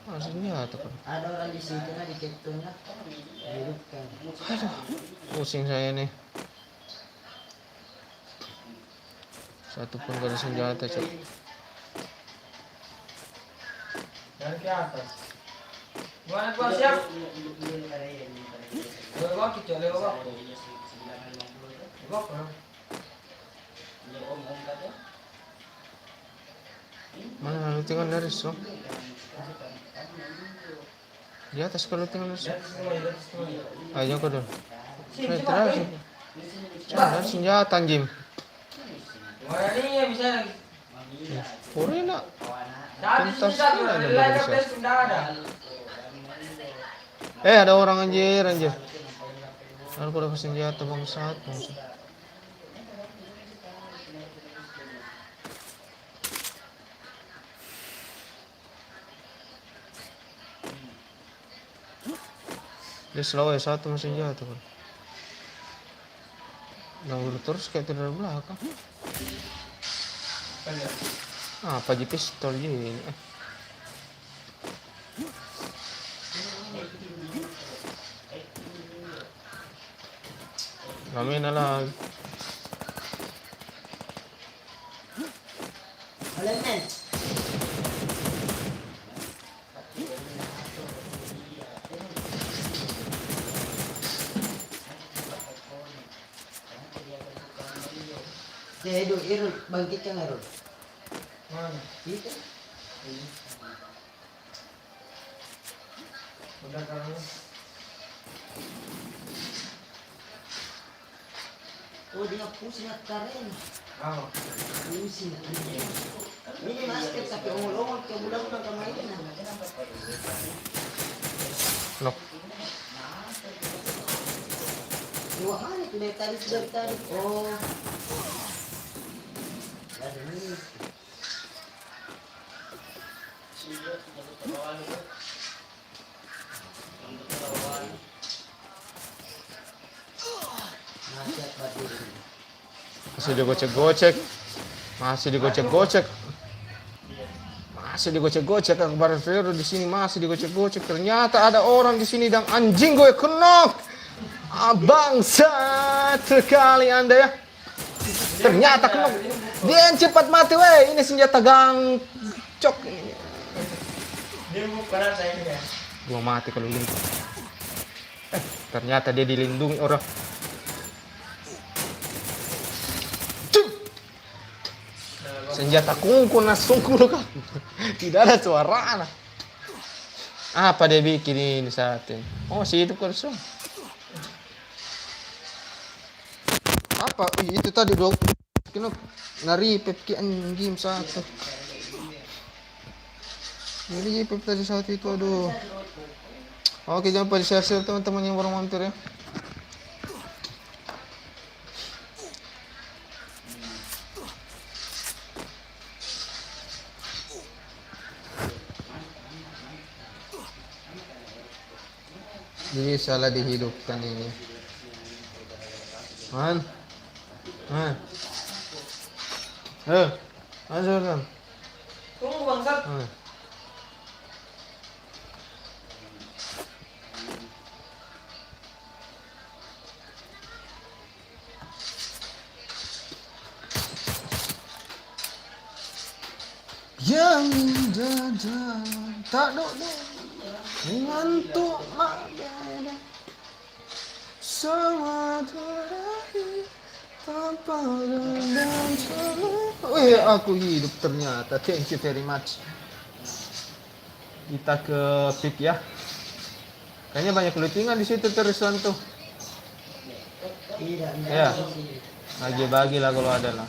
Ada senjata kan. Ada orang di situ nah di Captain lah. Hidupkan. Pusing saya nih. Satu pun gak ada senjata cok. Dari ke atas. Gimana gua siap? Lewat waktu cok, lewat waktu. Lewat waktu. Mana lu tinggal dari so? Di atas kalau tinggal dari so. Ayo kau dulu. Sini Terus. Ada senjata anjing. Orang ini ya bisa lagi. Puri nak. Tadi sini satu, lagi tes sudah ada. Ada orang anjir. Aku dapat senjata bangsat. Dia selalu satu masih senjata kan. Nanggur terus kayak dari belakang. Apa aja pistol ini? Kami na lang. Alam men. Edo, Irul, bangkit ka nga, Irul. Mana? Dito. Udah kamu. Oh, dia pusing at karen. Oh. Pusing at karen. Ini masker tapi ongol-ongol ka bulan-bulan kamay na. Lock. Iwa manik, may tarik. Oh. Aduh. Masih digocek-gocek. Masih digocek-gocek. Masih digocek-gocek Akbar Vero di sini masih digocek-gocek. Ternyata ada orang di sini dan anjing gue kenok. Bangsat sekali Anda ya. Ternyata kenok. Dia yang cepat mati weh. Ini senjata gangcok ini. Dia mau pernah saya ini ya. Gua mati kalau ini. Ternyata dia dilindungi orang. Senjata kungku nasungku kan. Tidak ada suara lah. Apa dia bikin ini saat ini? Oh, si itu kosong. Apa? Itu tadi dong. Kenapa? Nari pepki anjing satu. Nari pep tadi satu itu aduh. Oke, jangan lupa di-share teman-teman yang baru mampir ya. Bisalah dihidupkan ini. Man. Masuk. Tunggu bangsat. Yang dada tak dok ngantuk mabeda sama terakhir tanpa dan wih aku hidup ternyata. Thank you very much. Kita ke pick ya. Kayaknya banyak lootingan di situ terusan tuh. Tidak, Ya. Bagi-bagi lah kalau ada lah.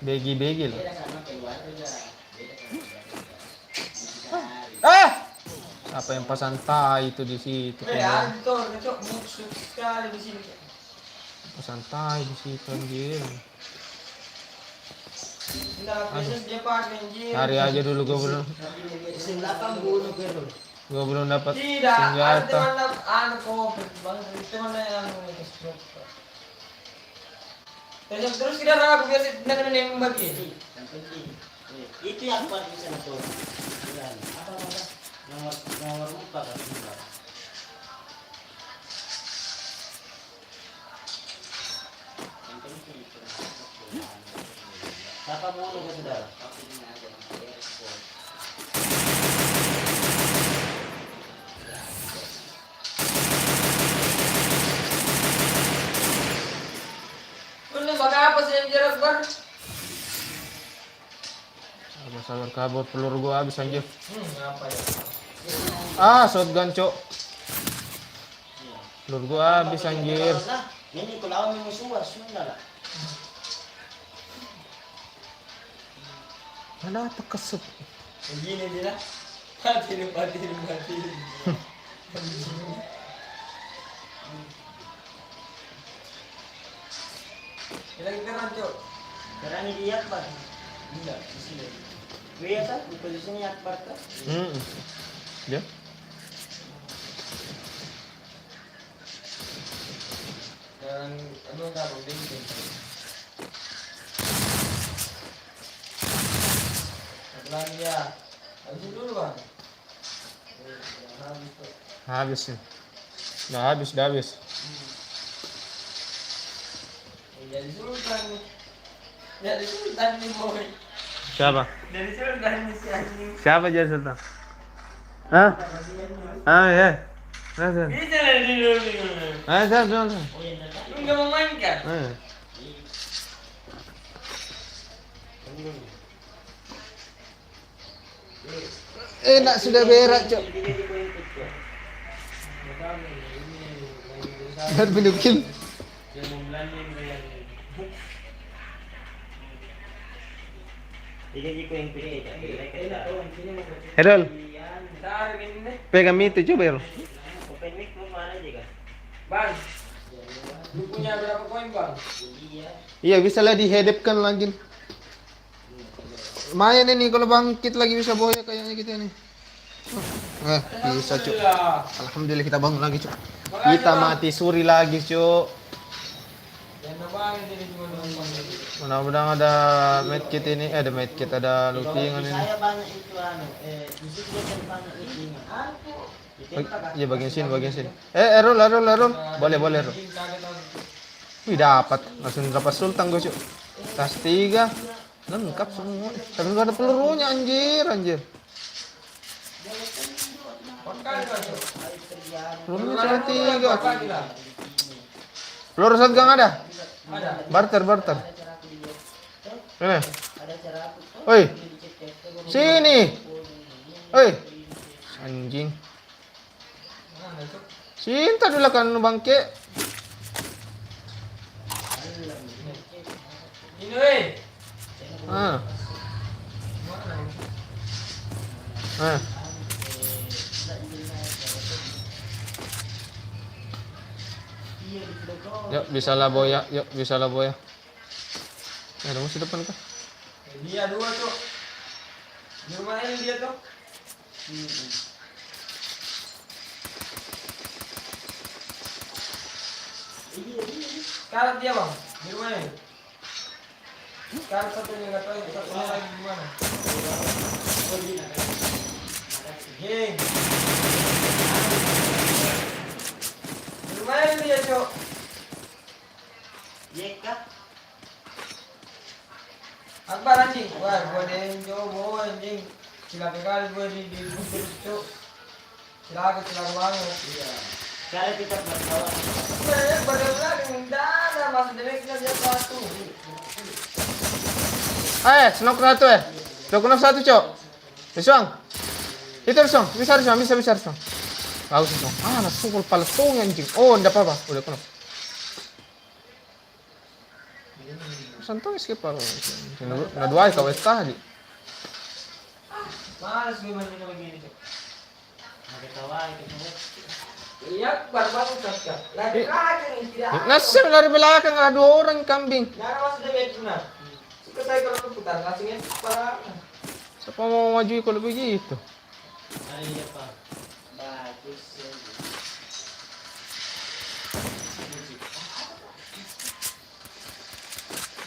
Begi-begi loh. Beda sama keluar aja. Apa yang pasang tai itu di situ? Antor, cok, musuh sekali di sini. Pasang tai di situ anjir. Tidak biasa dia pakai anjir. Cari aja dulu Mesin 8 bunuh Bro. gua belum dapat Tidak, ada senjata. teman anu komplit banget, teman yang explode. Terus kita ragu biasa dengan nembak ini. Yang penting. Itu yang buat bisa tuh. Apa? Nomor 4 kan. Siapa bunuh ke saudara? Ini pakai apa sih yang jarak bar? Sabar kabur peluru gua habis anjir. Apa ya? Shotgun, Cok. Peluru gua habis anjir. Ini kalau lawan musuh sudah lah. Ada apa kesut? Begini dia. Mati. Lagi keren, Cok. Karena ini dia Akbar. Enggak, di sini. Iya kan, di posisinya Akbar kan. Dia? Dan anu enggak mungkin. Lagi ya. Habisin dulu, Bang. Habis tuh. Habis nih. Udah habis. Jadi sultan nih. Jadi sultan nih, boy. Siapa? Dari sultan nih si anjing. Siapa jadi sultan? Hah? Ya. Nah. Bisa lah di dulu. Siapa? Lu enggak mau main kan? Enak sudah berak, Cok. Biar pindukin. Herol, pegang itu coba Herol. Open mic lu mana aja kan? Bang. Lu punya berapa koin, Bang? Iya, bisa lah dihadapkan lagi. Lumayan ini kalau bangkit lagi bisa boya kayaknya kita nih. Bisa, Cuk. Alhamdulillah kita bangun lagi, Cuk. Kita mati suri lagi, Cuk. Jangan banget ini cuma numpang. Mudah-mudahan ada medkit ini, ada medkit, ada lootingan ini. Saya banyak itu di situ dia kan banyak lootingan. Iya, bagian sini. Errol. Boleh, Errol. Wih, dapat. Langsung dapat sultan gue, Cuk. Tas 3. Lengkap semua. Tapi enggak ada pelurunya, anjir. Pelurunya cuma 3. Peluru shotgun ada? Ada. Barter. Ini. Ada cara aku. Oi. Sini. Oi. Anjing. Mana, Cok? Cinta dulu kan bangke. Ini weh. Ah. Yuk, bisa lah boya. Ada musuh depan kah? Dia 2, Cok. Di rumah ini dia, Cok. Karat dia, Bang. Di rumah ini. Karat satunya enggak tahu satunya lagi di mana. Jeng. Di rumah ini dia, Cok. Yeka. Akbar anjing. Wah, gua denjo, bawa anjing. Cilaka kali gua di terus, Cok. Cilaka banget. Iya. Kalau kita berkawan. Badan lagi mendadak masuk direknya dia satu. Senok satu Knock satu, Cok. Riswang. Itu Riswang. Bisa. Bagus, Riswang. Langsung kepala anjing. Oh, enggak apa-apa. Udah knock. santai skip ako. Nadway ka wes tadi. Malas gue main begini, Cok. Nakitawa, ito. Iya, baru-baru saja. Lagi kacang yang tidak. Nasa lari belakang ada 2 orang kambing. Nara masuk dari benar. Suka saya kalau putar kacangnya para. Siapa mau maju kalau begitu? Ano yun pa? Bagus.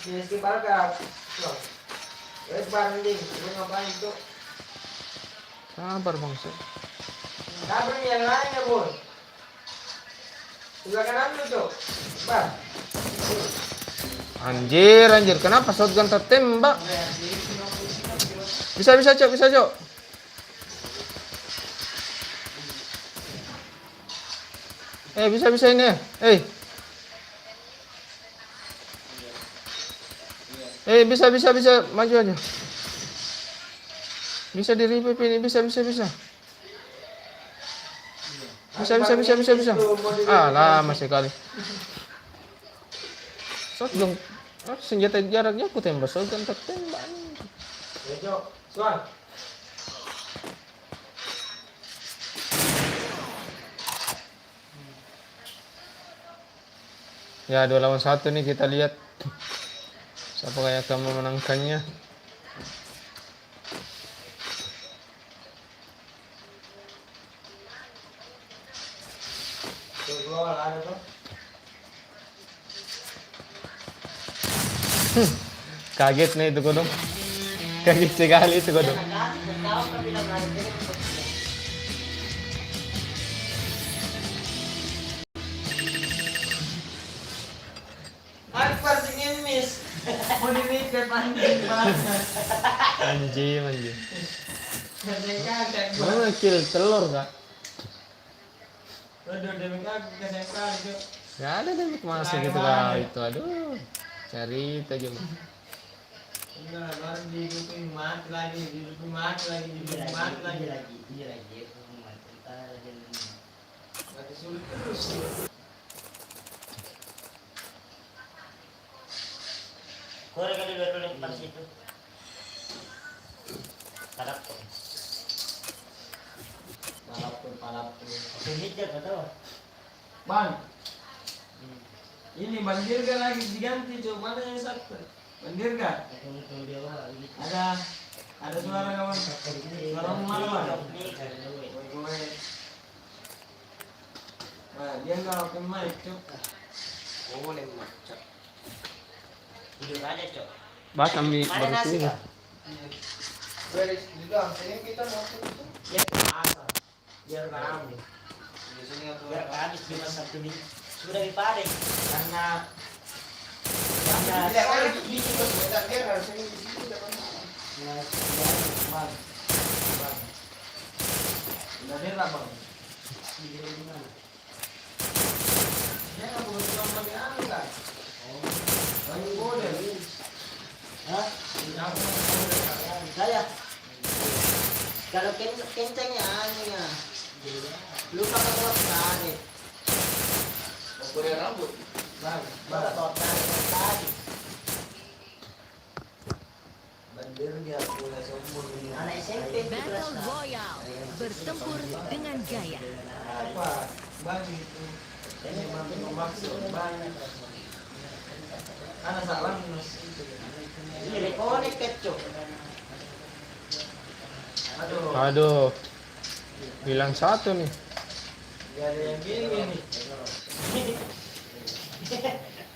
Jenis kepala kak. Wes barang ding, lu ngapain tuh? Sabar bangsa. Kabar yang lain ya, Bun. Sebelah kanan lu, Cok. Bar. Anjir, kenapa shotgun tertembak? Bisa, Cok, bisa, Cok. Bisa ini. Bisa, maju aja. Bisa di revive ini, bisa. Bisa. Lama sekali. Shotgun, senjata jaraknya aku tembak, shotgun tertembak. Ya, Cok. Suan. Ya 2 lawan 1 nih, kita lihat siapa yang akan memenangkannya. Gol ada tuh. Kaget nih itu Kodong. Kaget sekali itu Kodong. Akbar ingin miss. Mau dimikir panjang banget. Anjing. Kesengkan, Cok. Mana kill telur kak? Udah demi aku kesengkan, Cok. Gak ada deh masih gitu kak itu. Aduh, cari aja mah. Enggak, baru didukung mati lagi. Mati sulit terus. Korek kali dulu yang pas itu. Tarap ko. Palapur. Sumit ka to. Bang, ini bandir kan lagi diganti, Cok. Mana yang satu? Bandir kan? Kung dia wa. Ada suara kawan. Suara malam. Nah, dia nggak open mic, Cok. Boleh, Cok. Hidup aja, Cok. Bah kami Mana baru nasi sini. ka? Beres juga, sini kita masuk itu. Ya, asa. Biar rame. Di sini aku. Biar habis cuma 1 menit. Sudah diparing karena Tidak ada di sini, bentar dia harus ini di sini depan. Bang. Udah derap, Bang. Ya, nggak boleh pulang pakai anu kan? Lagi bodel. Hah? Saya kalau kencangnya anunya lupa keluar tarik Boleh rambut. Bang, tadi bandir dia boleh sombong ini. anak SMP Battle Royale, bertempur dengan gaya. Apa? Bang itu. Ini mampu memaksa bang. Anak salah minus. ini rekonek kecok Aduh, bilang 1 nih. Gak ada yang gini nih.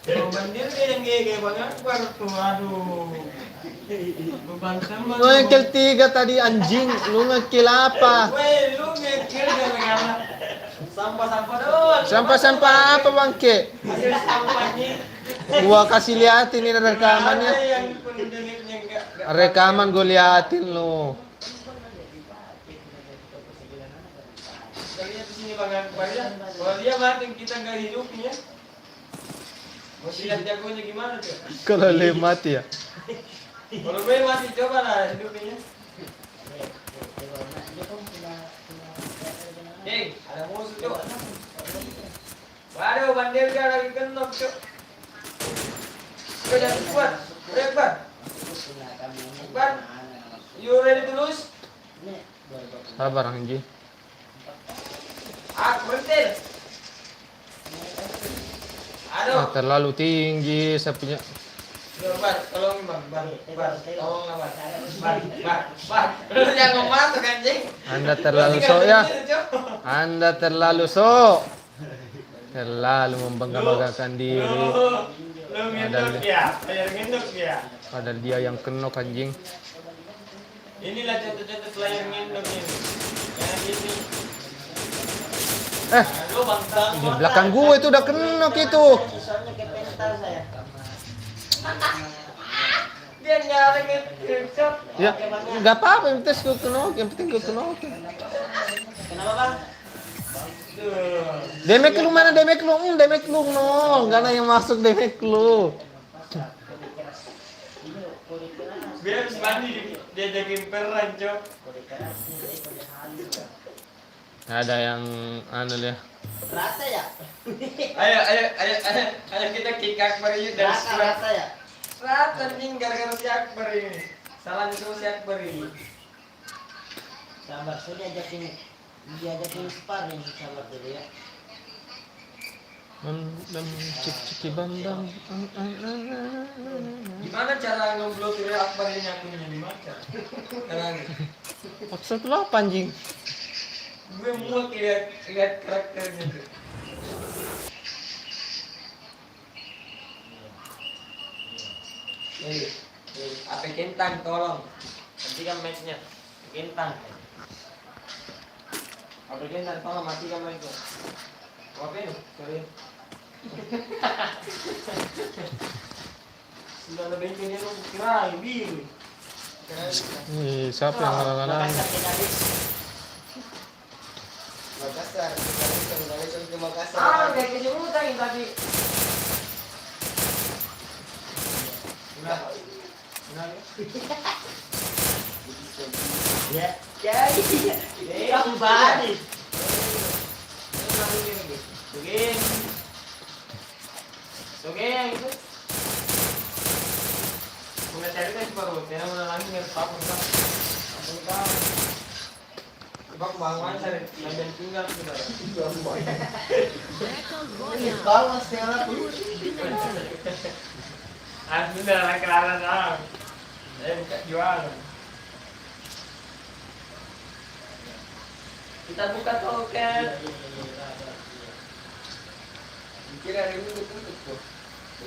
Kalau bandir dia yang gege Bang Akbar tuh, aduh. Bukan sama. Lu ngekill 3 tadi anjing, lu ngekill apa? Weh, lu ngekir gara-gara sampah-sampah doang. Sampah-sampah apa bangke? Hasil sampahnya. Gua kasih liatin ini Ada rekamannya. yang penduduknya enggak. Rekaman gue liatin lu. Kayaknya di sini Bang Akbar ya. Kalau dia mati kita enggak hidupnya. Mau lihat jagonya gimana tuh? Kalau le mati ya. Kalau gue mati coba lah hidupnya. Hei, ada musuh cok. Waduh, bandir dia lagi kenok cok. Kau jangan kuat. Akbar, Akbar, you ready to lose? Sabar anjing. Berhenti. Aduh. Terlalu tinggi saya punya. Bar, tolong Bar, tolong Bar. Lu jangan masuk anjing. Anda terlalu sok ya. Anda terlalu sok. Terlalu membangga-banggakan diri. Lu ngendok ya, player ngendok ya. Padahal dia yang kenok anjing. Inilah contoh-contoh player ngendok ini. Jangan ini. Lu bangsa. Di belakang gue itu udah kenok itu. Soalnya kayak pental saya. Dia nyari ngecek. Ya, nggak apa-apa, yang penting gue kenok, yang penting gue kenok. Kenapa bang? Demek lu mana demek lu? Demek lu no, nggak ada yang masuk demek lu. Biar habis mandi dia jadi peran, Cok. Ada yang anu ya. Rata ya? Ayo kita kick Akbar yuk dari squad. Rata ya? Rata anjing gara-gara si Akbar ini. Salah itu si Akbar ini. Sabar, saya diajakin sparring sabar dulu ya. Bandam cik bandam. Gimana cara ngeblokir Akbar ini akunnya di mana? Caranya? Maksud lu apa anjing? Gue muak lihat karakternya tuh. HP Kentang tolong. Hentikan matchnya. Kentang. HP Kentang tolong matikan matchnya. Apa ini? Sorry. Sudah lebih ini lu kira biru. Siapa yang ngalang-ngalang? Makassar, Makassar ke Makassar. Kayak kejemutan yang tadi. Udah. Ya, kamu balik. Sogeng itu. Mulai cari kan baru, karena menalami harus apa kan? Coba kebangunan cari, dan tinggal sudah. Battle Royale. Balas sekarang. Tempur dengan gas. Sudah lah kelaran ah. Buka jualan. Kita buka token. Kira hari ini tutup tuh.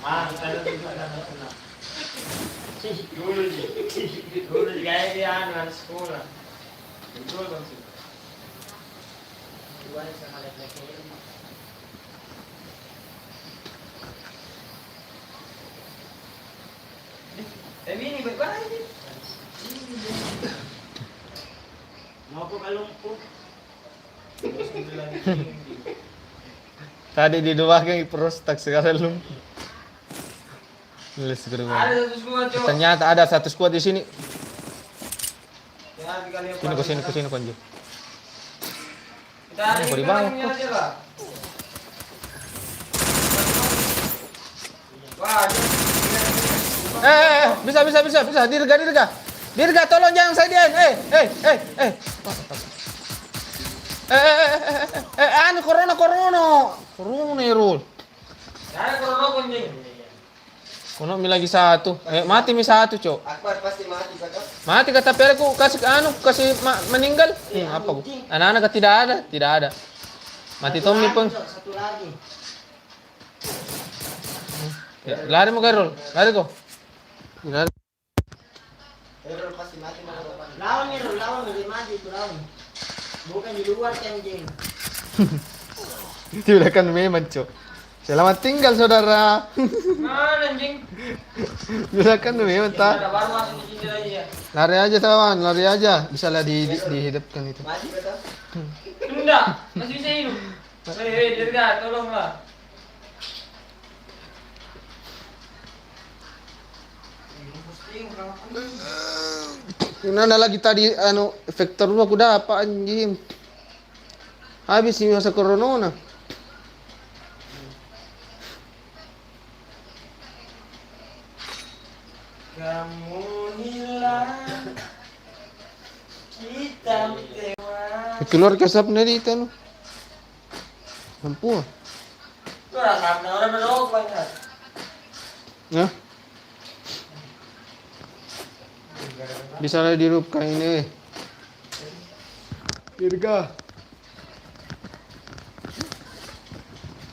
Kita ada tujuan. Dulu kayak dia anak sekolah. Betul bang sih. Ini bagaimana ini? Mau ke Kalungku? Tadi di doang prostak sekarang lu. Let's go. Ada satu squad cok. Ternyata ada satu squad di sini. Jangan dikali Ke sini Konjo. Kita hari Kok di ini bawah? orangnya aja lah. Wah, Bisa. Dirga, tolong jangan sadian. Anu corona. Corona Irul. ada krono kunjing. Kono mi lagi satu. Mati mi satu, Cok. Akbar pasti mati kakak. Mati kata aku kasih meninggal. Apa gua? Anak-anak tidak ada. Mati Tommy pun. Satu lagi. Ya, lari mo Karol. Lari ko. Lari. Errol pasti mati mau depan. Lawan lebih maju itu lawan. Bukan di luar anjing. Tidak kan memang, Cok. Selamat tinggal saudara. Mana anjing? Silakan memang Ada tak. baru masuk di sini aja. Lari aja kawan, lari aja. Bisa lah dihidupkan itu. Mati betul. Enggak, masih bisa hidup. Dirga, tolonglah. Gimana lagi tadi vektor lu aku dapat anjing. Habis ini masa corona. kamu hilang, hitam tewas. Keluar kasap na dito, no? Lampu, ah. Itu rasa orang berdoa banget. Ya? Bisa lah dirup ka ini. Dirga.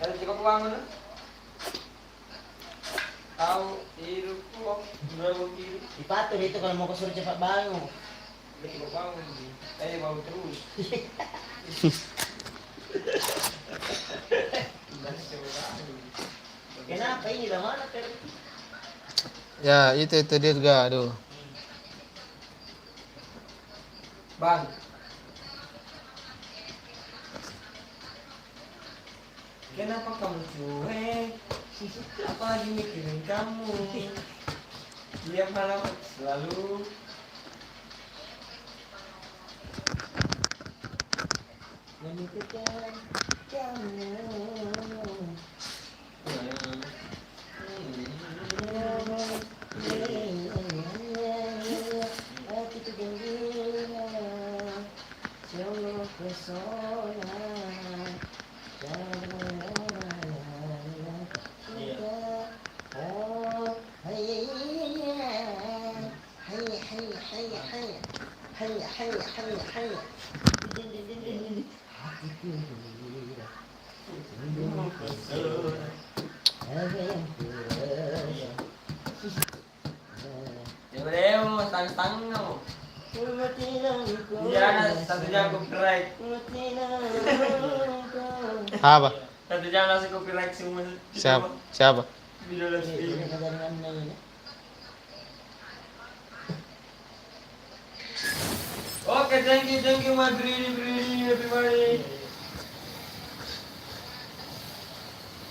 Kalau cukup uang mana? Tahu hidup kok berapa kilo? Dipatur itu kalau mau kesuruh cepat bangun. Udah cukup uang saya mau terus. Kenapa ini lah mana ter? Ya, itu Dirga, aduh. Bang. Kenapa kamu cuek? Apalagi mikirin kamu. Tiap malam selalu Memikirkan kamu. Hati tergembira, sungguh pesona. Oh, ya udah mau tang kamu. Iya, satu jam copyright. Apa? Satu jam langsung copyright semua. Siapa? Video live stream. Oke, thank you, my greedy, everybody.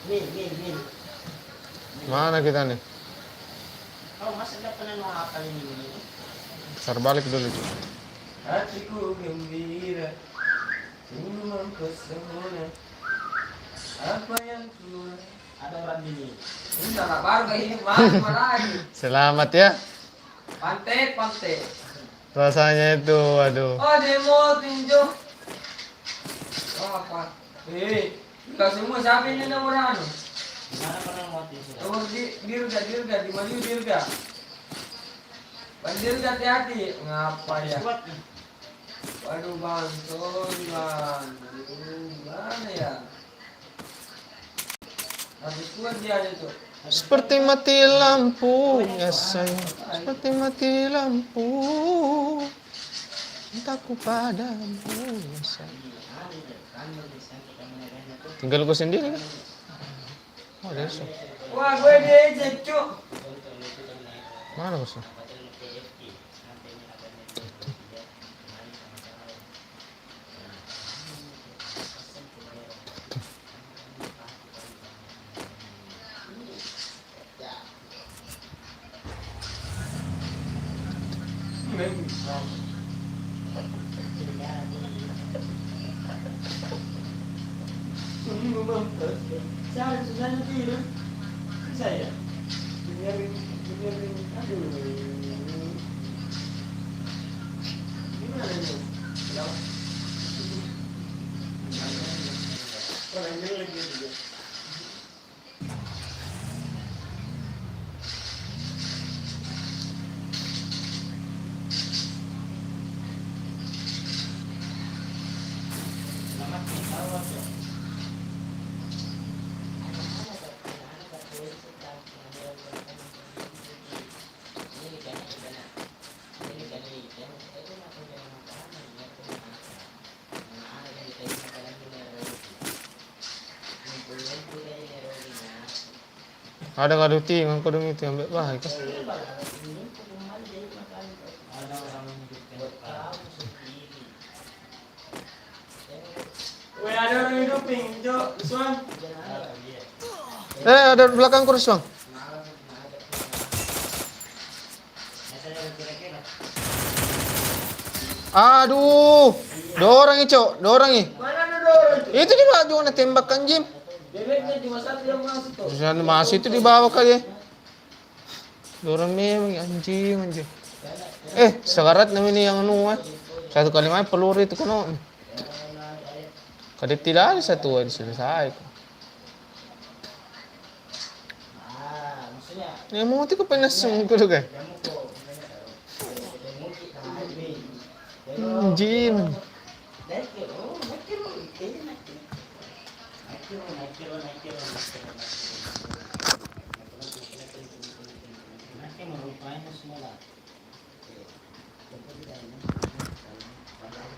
Win. Mana kita nih? Oh, masa nggak pernah mau hafal ini? Putar balik dulu, cuy. Hatiku gembira, sungguh mempesona. Apa yang keluar? Ada orang ini. Ini anak baru kayak ini mana lagi? Selamat ya. Pantai. Rasanya itu, aduh. Oh, demo tinjo. Oh, apa? Enggak semua siapa ini nomor anu? Mana pernah mau tisu? Nomor dirga, di mana dirga? Bandir hati-hati. Ngapa ya? Kuat nih. Waduh bang, sorry bang. Aduh, gimana ya? Habis kuat dia itu. Seperti mati lampu, ya sayang. Seperti mati lampu. Cintaku padamu, ya sayang. Tinggal gue sendiri kan? Oh, ada so. Wah, gue diejek, cuk. Mana bosnya? Saya tidur. Saya. Aduh. Gimana ini? Orang jelek gitu. Ada ngaduti, ngangkodong itu yang baik. Weh, ada orang hidupin, Cok. Suan. Ada di belakang kurus, Bang. Aduh. Dua orang nih, Cok. Dua orang nih. Mana ada orang itu? Itu di bawah juga tembakan Jim. Bebeknya cuma satu yang masuk tuh. Terus masih itu dibawa kali ya. Dorang memang anjing. Sekarat namin yang ano. Satu kali main peluru itu kan. Kadang tidak ada satu selesai. Maksudnya Mau ko panasong ko kan. Anjing.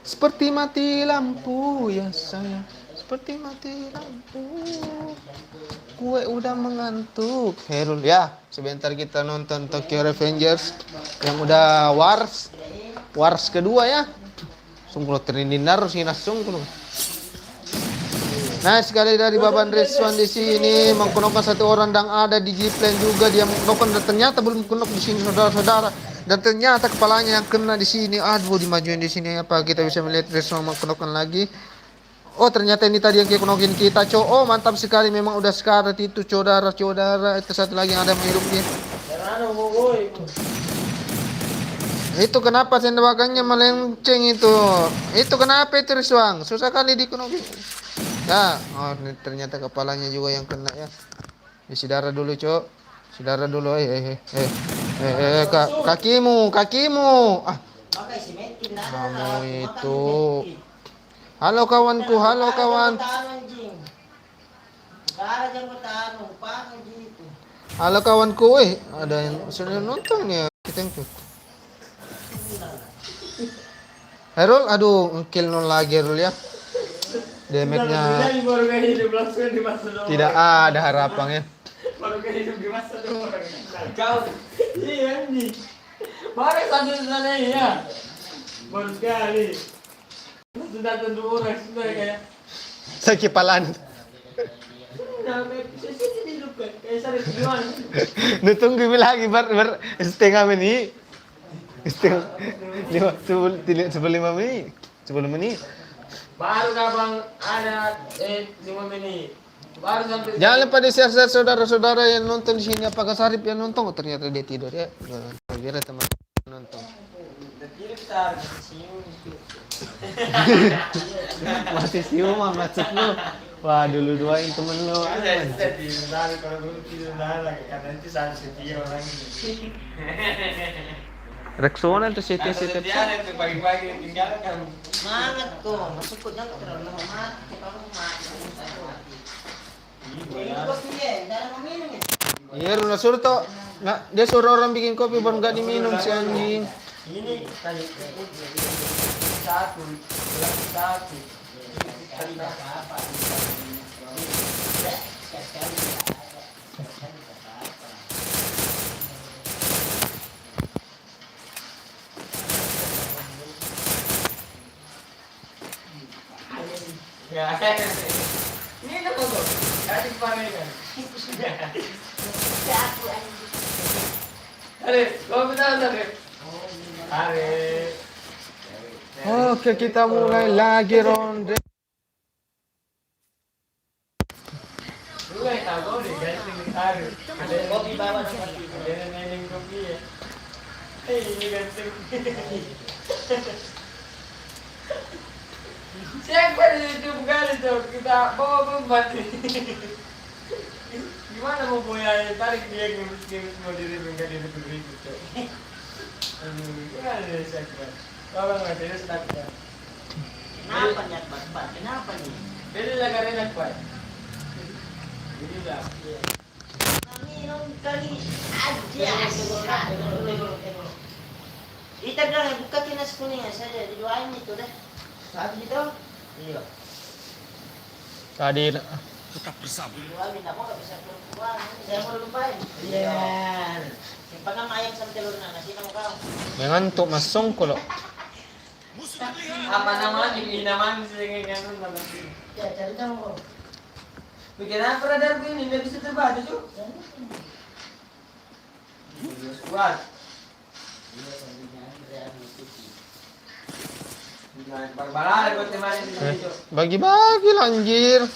Seperti mati lampu ya sayang. Seperti mati lampu. Kue udah mengantuk. Herul ya. Sebentar kita nonton Tokyo Revengers yang udah Wars kedua ya. Sungguh terindar sih sungguh. Nah sekali dari Baban Rizwan di sini mengkonokkan satu orang yang ada di G-Plan juga dia mengkonokkan dan ternyata belum konok di sini saudara-saudara dan ternyata kepalanya yang kena di sini. Aduh dimajuin di sini apa kita bisa melihat Rizwan mengkonokkan lagi. Oh ternyata ini tadi yang konokin kita Oh mantap sekali memang udah sekarat itu saudara itu satu lagi yang ada menghidupnya. Itu kenapa sendawakannya melenceng itu? Itu kenapa itu Rizwan? Susah kali dikonokin. Ya, ternyata kepalanya juga yang kena ya. Isi darah dulu, Cok. Isi darah dulu. Kakimu. Kamu itu. Halo kawanku, halo kawan. Halo kawanku, ada yang sudah nonton ya. Kita yang Herul, aduh, kill nol lagi Herul ya. Damage-nya tidak ada harapannya. Baru kayak hidup di masa depan. Kau, iya nih. Baru sana ya. Baru sekali. Sudah tentu orang sudah kayak. Sakit palan. Nutunggu lagi ber setengah menit. Sebelum 5 menit. 10 menit. Baru kapan ada 5 menit. Baru sampai. Jangan lupa di-share saudara-saudara yang nonton di sini. Apakah Sarip yang nonton? Oh, ternyata dia tidur ya. Kira teman nonton. Masih sium maksud lu. Wah, dulu doain temen lu. Rexona tuh CT. Pagi-pagi tinggalkan. Semangat tuh, masuk ke dalam terlalu mati, kalau mati. Iya, Runa suruh toh. Nggak, dia suruh orang bikin kopi baru nggak diminum si anjing. Ini tadi satu. Ya, ini apa tuh? Kasih pameran. Arif, kau betul Arif. Arif. Oke, kita mulai lagi ronde. Lu yang tahu deh, ganting Arif. Ada kopi bawa sama ada neneng kopi ya. Ini ganting. Siapa di YouTube kali tuh kita bawa beban. Gimana mau punya tarik dia ngemis mau diri enggak dia begitu tuh. Gimana dia siapa? Kalau nggak dia stuck ya. Kenapa niat bat? Kenapa nih? Beli lagi enak pak. Jadi lah. Minum kali aja. Kita bilang buka kinas kuningnya saja didoain itu dah. Saat itu. Iya. Tadi Didoain aku nggak bisa keluar. Saya mau lupain. Iya. Simpangan ayam sama telurnya nasi kamu kau. mengantuk masong ko lo. Apa namanya? Ini namanya sih kan nama sih. Ya cari kamu. Bikin apa radar ini nggak bisa terbaca cuy. Kuat. Bala buat teman ini. Bagi-bagi lah anjir.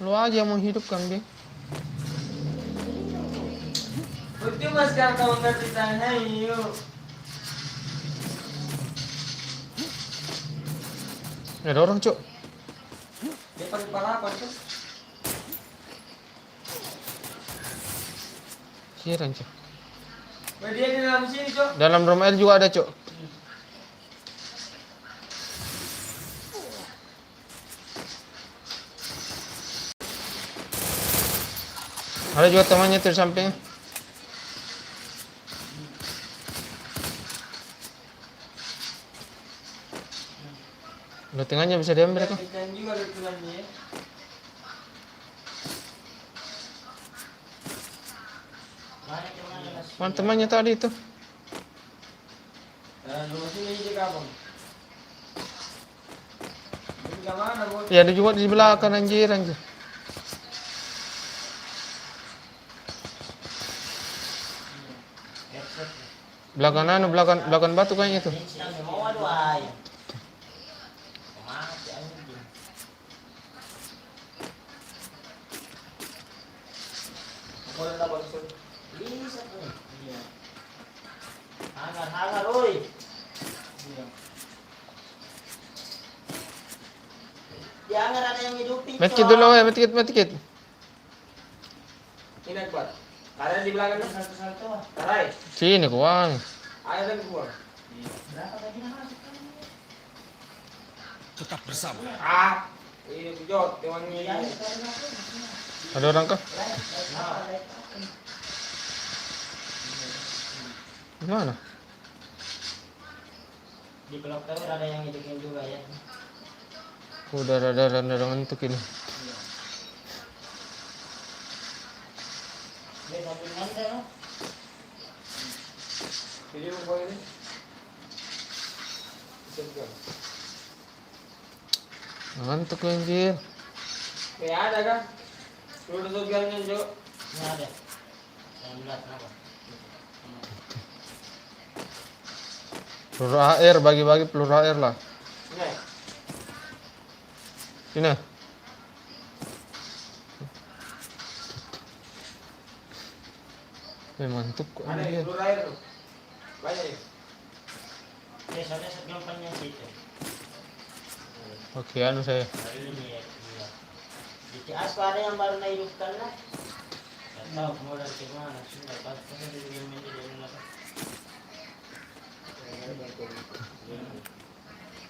Lu aja yang mau hidupkan dia. Buti mas sekarang kamu ngerti tanya yuk. Ada orang, Cuk. Dia pakai kepala apa tuh? Kiran, Cuk. Wah, dia di dalam sini, Cok. Dalam rumah air juga ada, Cuk. Ada juga temannya tuh di samping. Lootingannya bisa diambil kok. Ikan juga ada tulangnya ya. Banyak yang mana mas? Mana temannya tadi itu? Dan rumah sini di kampung. Ini ke mana, Bos? Ya ada juga di belakang anjir. Headset. Belakang batu kayaknya tuh. Instan mau aduh ay. Mati anjing. Ako lang dapat ito. Bisa tuh. Iya. Hangar, oi. Iya. Di hangar ada yang hidupin. Medkit dulu ya, medkit. Ini Akbar. Karena di belakang kan? Satu-satu. Tarai. Sini kuang. Ayo lagi buang. Berapa tadi nama? Ah. Ini kujot. Temannya Iya, ini. Ada orang kah? Di mana? Di Blok Tower ada yang hidupin juga ya. Udah ada ngantuk ini. Dia sambil ngantai loh. Jadi mau buang ini. Bisa juga. Ngantuk anjir. Kayak ada kan? Sudah sogarnya, Cok. Ini ada. Yang belas apa? Peluru air, bagi-bagi peluru air lah. Ini. Sini. Ngantuk kok Ada anjir. peluru air tuh. Banyak ya. Ya, soalnya segelompangnya situ. Oke, anu saya. Hari ini ya. Iya. Di Cias ada yang baru nahidupkan lah. Gak tahu mau dari mana. Sudah pasti dari yang ini dari mana.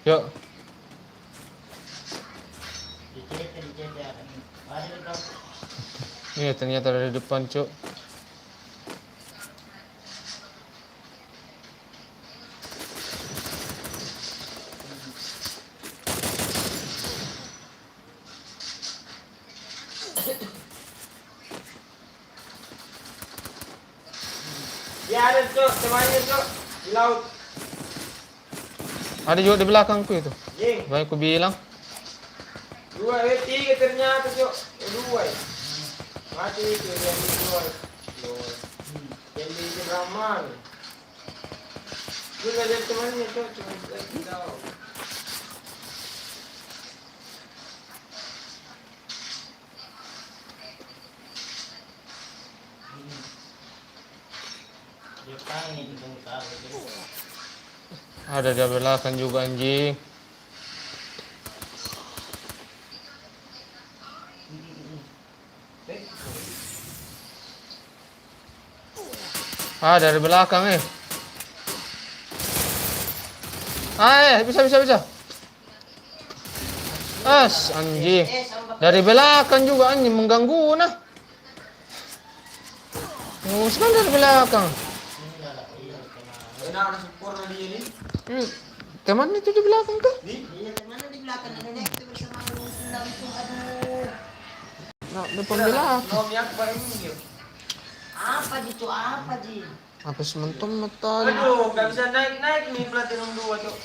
Yuk, Di CT ada. Ada di kampung. ini ternyata ada di depan, Cuk. Ya ada, Cok. Temannya, Cok. Di laut. Ada juga di belakangku itu. Jing. Baik aku bilang. Dua, tiga ternyata, Cok. Dua ya. Mati itu yang dua. Yang di Jebraman. Juga ada temannya, Cok. Cuma tidak tahu. Jepang itu tentara itu. Ada di belakang juga anjing. Ah, dari belakang bisa. Anjing. Dari belakang juga anjing mengganggu nah. Nguskan dari belakang. Enak, ada sempurna dia ini. Teman itu di belakang tuh. Iya, mana di belakang nenek itu bersama Sundam itu. Aduh. Nah, depan belakang. Nomi Akbar ini. Apa gitu? Apa Ji? Apa sementum metal? Aduh, gak bisa naik nih platinum 2, Cok.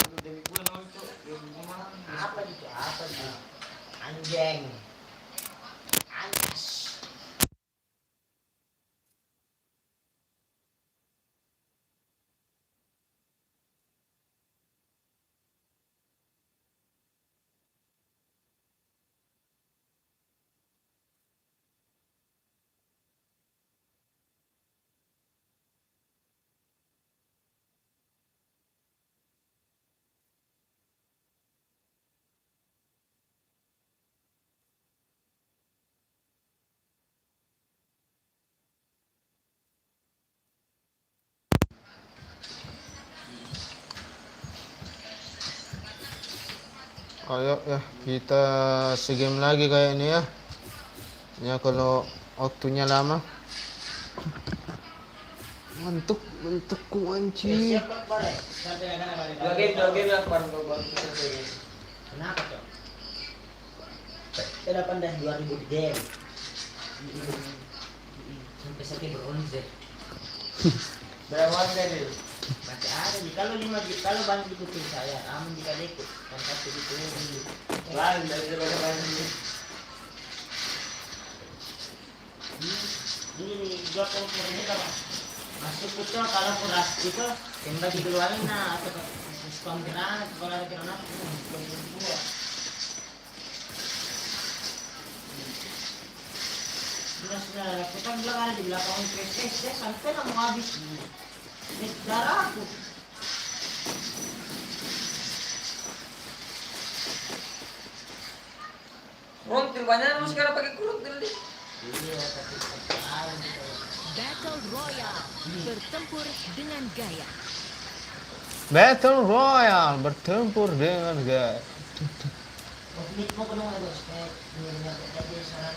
Aduh, demi gue nol, Cok. Ya, gimana? Apa gitu? Apa Ji? Anjing. Anjas. Ayo ya, kita segame lagi kayak ini ya. Ya kalau waktunya lama. Mantuk ku anjing. Siap Bang, boleh. Sampai nggak kena balik. Dua game lah baru selesai. Kenapa cok? Kita 2000 game. Sampai sakit bronze. Berapa hari tadi? Masih ada nih. Kalau bantu ikutin saya, aman jika ikut. Kan satu gitu dulu. Lain dari berapa hari? Ini dua kompor ini kan masuk itu kalau kuras itu tembak dikeluarin nah atau diskon kena kalau ada kena dua. Sudah kita bilang ada di belakang PSS sampai lah mau habis ini darah aku. Rontil banyak lu sekarang pakai kuruntil deh. Iya tapi tahu gitu. Battle Royale. Bertempur dengan gaya. Battle Royale bertempur dengan gaya. Konflik mo ko nung ano, nilagay ko sa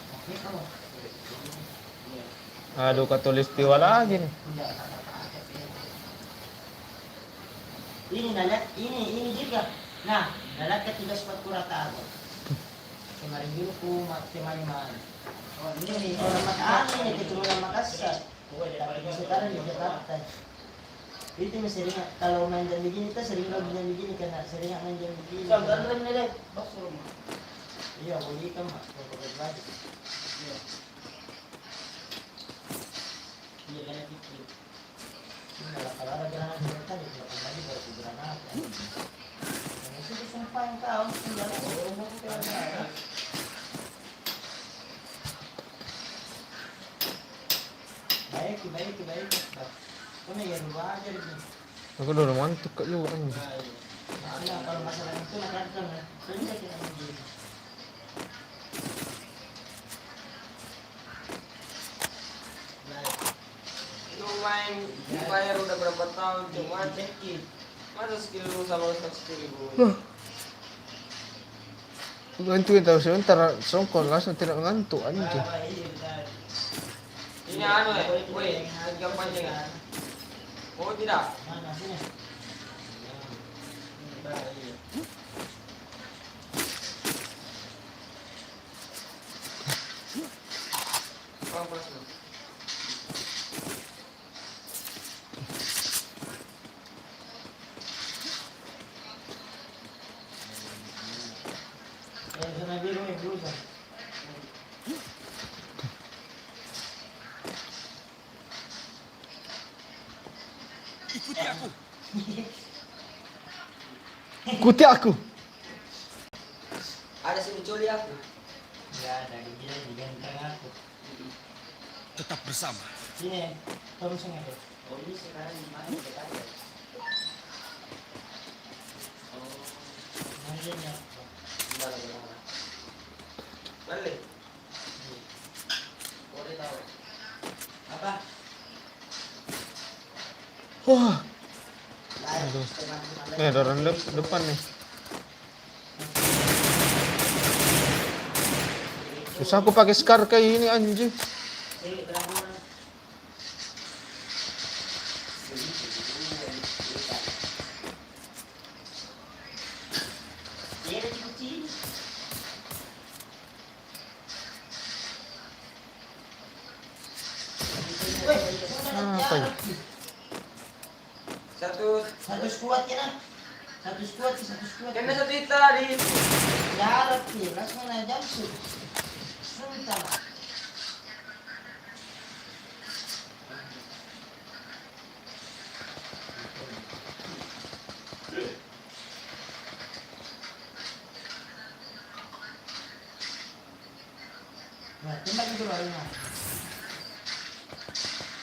konflik mo. Aduh, katulistiwa lagi nih. Ini juga. Nah, nalat ka tigas pagkurata ako. Kemarin dulu ko matemaman. Oh, ini orang mataani ini keturunan Makassar. Tapi sekarang di Jakarta. Itu sering kalau main jam begini kita sering main jam begini karena sering main jam begini. Sampai rem nih deh. Bos rumah. Iya, boleh kan mak, pakai baju. Iya. Iya kan itu. Kalau ada granat mereka di belakang lagi baru ke granat. Ini sih sumpah yang tahu tinggal umur kita. Baik. Kau ya dua aja di sini. Aku udah mantuk kak juga anjing. Nah, kalau masalah itu nakatan ya. Kerja kita begini. Lu main dibayar udah berapa tahun cuma cekin. Masa skill lu sama skill gue. Gantuin tahu sebentar, songkol langsung tidak ngantuk anjing. Ini anu ya, woi, agak panjang ya. Oh tidak. Mana sini? Oh, pas lu. Yang sana biru nih blusa. Ikuti aku. Ada si Culi aku. Enggak ada di ganteng aku. Tetap bersama. Sini, kamu sini tuh. Oh ini sekarang di mana kita ada? Manggilnya. Balik. Boleh tahu. Apa? Wah, Aduh. ada orang depan nih. Susah aku pakai scar kayak ini anjing. Dia ada kucing. Apa ya? Satu squad ya nak. Satu squad. Kena satu itu tadi. Jarak ya, langsung na jam shoot. Sunta. Nah, tembak itu loh ini.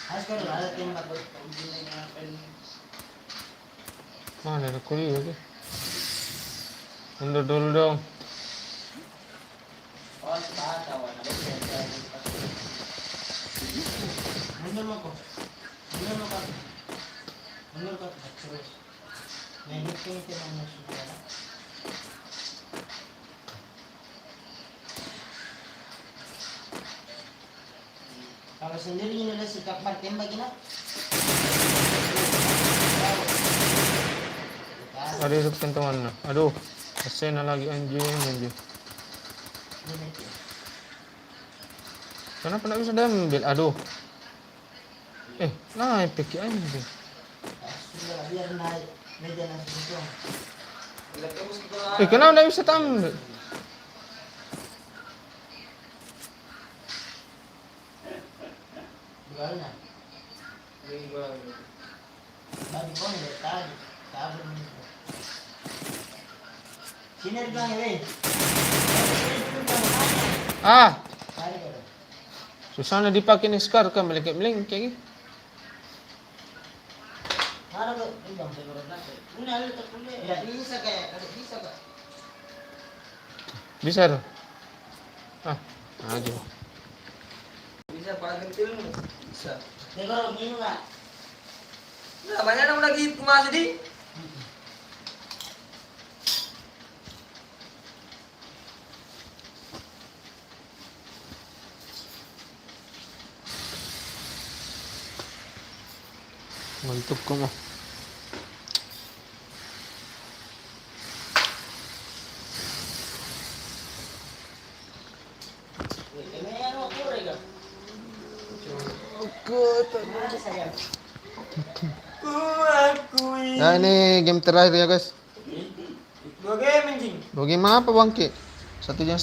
Harus kalau ada tembak Mana ada kuliah lagi? Mundur dulu dong. Oh, ada warna mundur mo ko. Mundur mo ka. Mundur ka terus. May hiting ito ng musuh. Kalau sendiri nila si Kapar tembak na. Ada hidup teman na. Aduh, kasi na lagi anjing. Kenapa nggak bisa diambil? Aduh. Naik pikir anjing. Sudah biar naik meja nasi busung. Kenapa nggak bisa tampil? Gimana? Tadi kau nih tadi kabur nih. Sini bilang ya, weh. Ah, Tadi kau. susah na dipakai nih Scar kan melengkek. Mana kau? Bang, saya baru nak. Ini ada tak boleh. Ya bisa kayak, ada bisa kak. Bisa tuh. Aja. Bisa pakai kentil bisa. Dia baru minum nggak? Nah, banyak orang lagi masih di. Mantap kok mah. Ini yang mau kurang kan? Mana saya? Kuakui. Nah ini game terakhir ya guys. 2 game anjing. Bagaimana apa bangkit? 1,5 jam.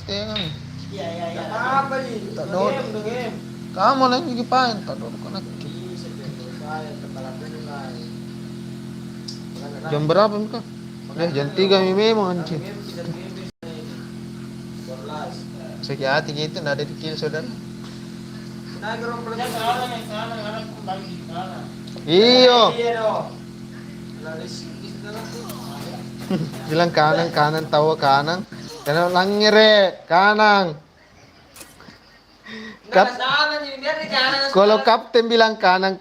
Iya. Apa sih? Tak 2 tahu. game, 2 game. Kamu lagi gipain, tak dulu kan. Bisa saya kepala tunai. Jam berapa Mika? Jam 3 memang anjing. Game bisa game bisa ini. 12. Sakit hati gitu, nggak ada di kill saudara. Nah, gerong Dia sekarang kembali di sana. Iyo. Iya dong. Lalu istirahat tuh. Bilang kanan tahu kanan. Karena langire kanan. Enggak sama nih, biar di kanan. Kalau kapten bilang kanan.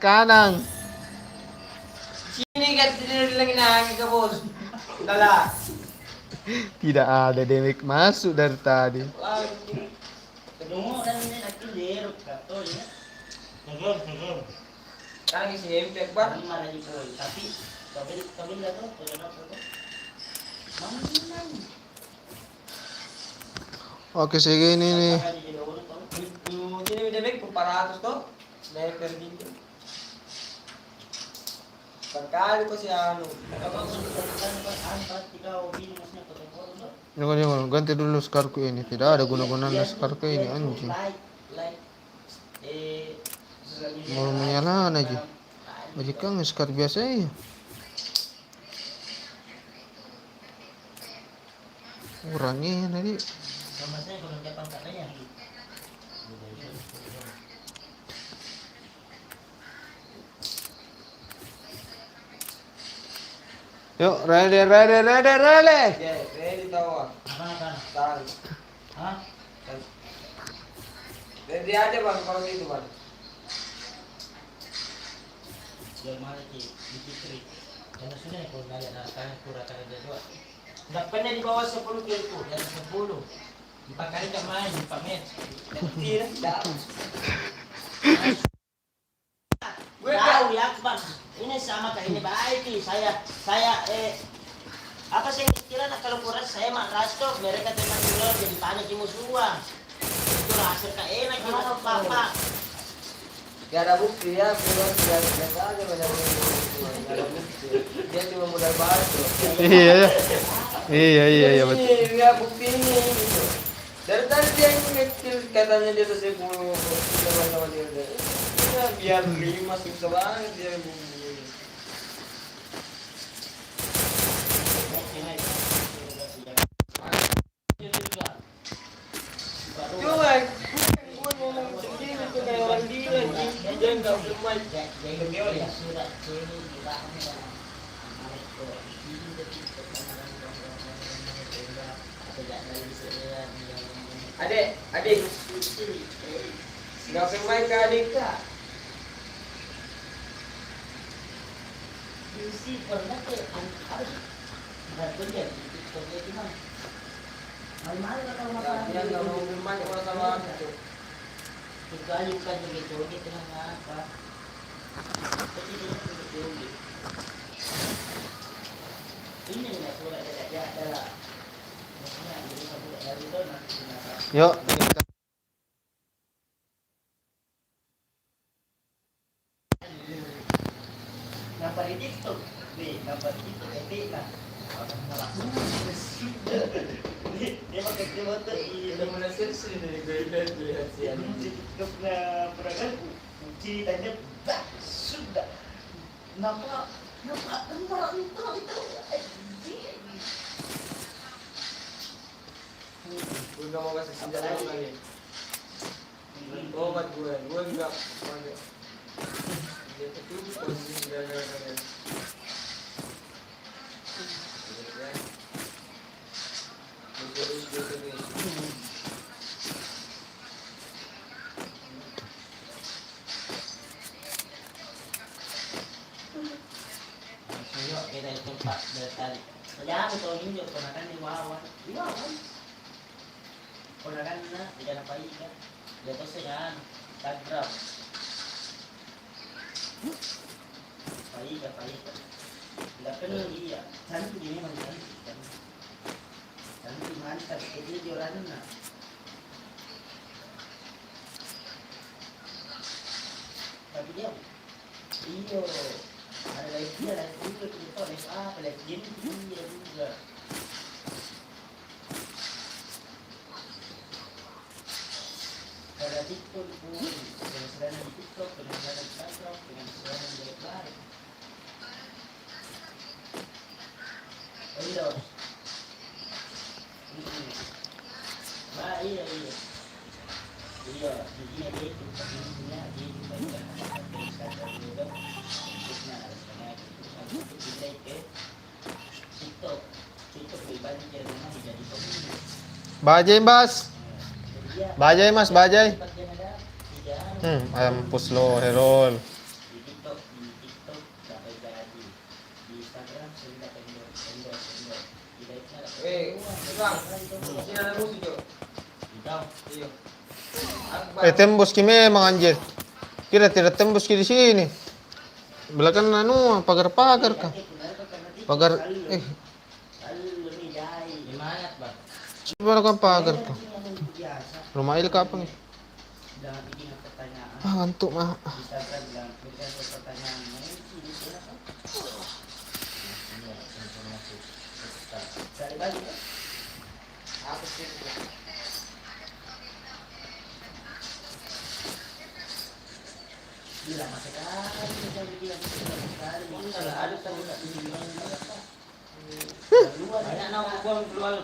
Sini kan tidak bilangin nangis ke bos. Udahlah. Tidak ada demik masuk dari tadi. Kedua dan ini nanti lerut kato ya. Tegor. Sekarang isi impact bar. Ini mana di boy. Tapi kami lihat tuh, tidak apa. Mana? Oke segini nih. Sini udah baik 400 tuh. Sniper gitu. Sekali kok si anu. Jangan ganti dulu skarku ini. Tidak ada guna-gunanya skarku ini anjing. Mau menyalakan aja. Majikan skar biasa ya. Kurangnya tadi. Sama saya kalau dapat katanya. Yuk, ready. Ya, ready tahu. Apa? Tahu. Hah? Ready aja bang kalau gitu bang. Jual mana sih? Dikitri. Karena sudah kalau nggak ada sekarang kurang ada dua. Nggak pernah di bawah 10 kilo, dari 10. Dipakai nggak main, dipamer. Tidak. Gue tahu ya, Bang. Ini sama kayak ini baik nih. Saya apa sih kira kalau kurang saya mah rasto mereka teman dulu jadi panik di musuhan. Itu rasa kayak enak gimana Bapak? Gak ada bukti ya, biasa aja banyak yang ada bukti. Dia cuma modal batu. Iya betul. Ini nggak bukti ini gitu. Dari tadi dia ngekil katanya dia tuh 10 sama dia. Ya, biar 5 susah banget dia bukti. Cuma gue ngomong sendiri tuh kayak orang gila dia nggak bermain. Ya sudah, ini Adik, nggak bermain ke adik kak. Isi pernah ke Betul dia, TikTok dia cuma. Mahal-mahal ka kalau Ya, makan. dia nggak mau bermain kalau sama itu. Sekali bukan begitu, gitu na apa. Tapi dia begitu. Ini na surat ada adalah. Maksudnya jadi satu dari itu nanti kenapa? Yuk. Nampak di TikTok, nampak di TikTok, lah. Dia pakai motor Udah mulai serius ini, gue lihat sih. TikTok na peragan, ceritanya sudah. Nampak itu. Gue nggak mau kasih senjata kali. Obat gue nggak pakai. Dia ketutup posisi senjata kalian. Yuk, kita itu Pak dari Kaya betul ini juga ponakan di Wawan. Di Wawan. Ponakan na, tidak apa ikan. Dia tuh dengan Instagram. Paika. Tidak kenal dia. Cantik dia memang cantik kan. Cantik mantap. Itu joran na. Tapi dia, iyo. Ada lagi dia lagi juga kita apa lagi jadi dia juga. Pada TikTok pun dengan sedana di TikTok dengan sedana di Instagram dengan sedana di Live. Oh iya. Iya. Iya, jadi dia itu punya dia juga Instagram juga. Bajai, Mas. Bajai. Ayam puslo, herol. Bang, sini ada musik Jo. Iya. Tembus kime emang anjir. Kira tidak tembus di sini. Belakang pagar-pagar kah? Pagar Gimana kan pagar tuh? Rumah il ka apa nih? Ngantuk mah. Apa sih? Gila masa kali kita bilang sekali. Kalau ada tahu tak banyak nama gua keluar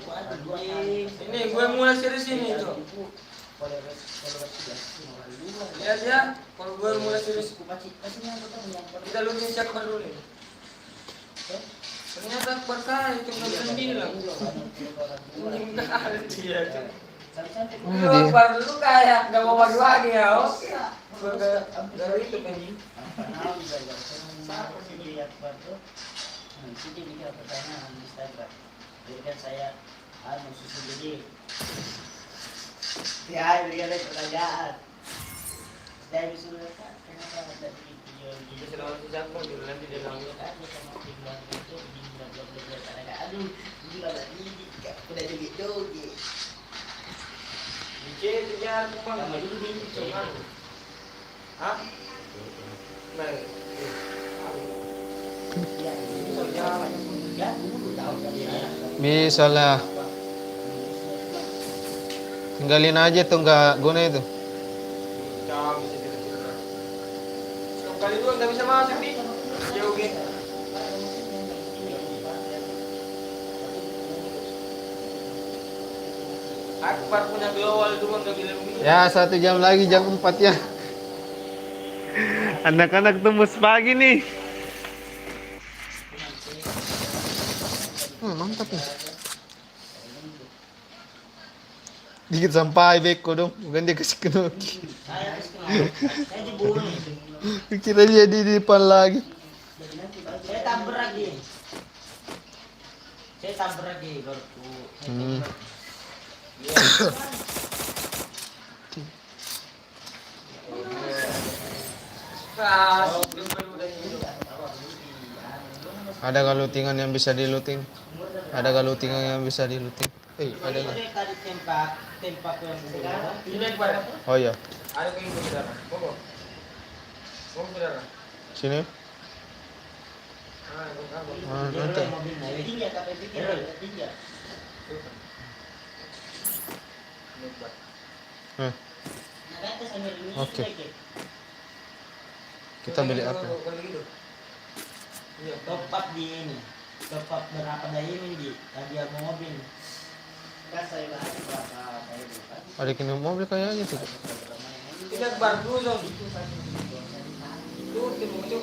Ini gue mulai serius ini Jo. Lihat ya, kalau gue mulai serius kita login siapa dulu nih. Ternyata berkah itu nggak bisa bilang. Mungkin kali dia. Lu baru dulu kayak nggak mau bagi-bagi ya, oh. Dari itu kan ini. Nanti dia pertanyaan di Instagram. Jadi kan saya susu jadi. Ya, dia ada pertanyaan. Saya disuruh kan, kenapa ada di video Dia selalu siapa dulu nanti dia bilang. Dia sama bilang itu di blog-blog ada aduh, gila ini udah jadi dogi. Dikit dia aku Sama dulu ini coba. Hah? Baik. Ya, ya, dulu tahu kali ya. Bisa lah. Tinggalin aja tuh nggak guna itu. Jangan bisa cerita. Sekali dua nggak bisa masuk nih. Jauh gitu. Akbar punya global dulu nggak bilang begini. Ya 1 jam lagi jam 4 ya. Anak-anak tembus pagi nih. Mantap nih. Dikit sampai beko dong, bukan dia kasih kenoki. Saya dibunuh. Kira dia di depan lagi. Saya tabrak lagi. tabrak lagi baru tuh. Hmm. Ada galutingan yang bisa diluting. Ada galutingan yang bisa diluting. Ada Ini nggak? tadi tempat yang kedua. Ini pada. Oh iya, Ada kayak gitu saudara. Bobo. Bobo saudara. sini. Nanti. Mobilnya tinggi ya tapi pikir tinggi. Nah, Nah, kan sambil ini. Oke. Kita beli apa? Kalau gitu. Iya. Top up di ini. Top up berapa daya ini di hadiah mobil. Kan saya bahas berapa daya lupa. Ada kini mobil kayaknya tuh. Tidak baru dong. Itu tim itu.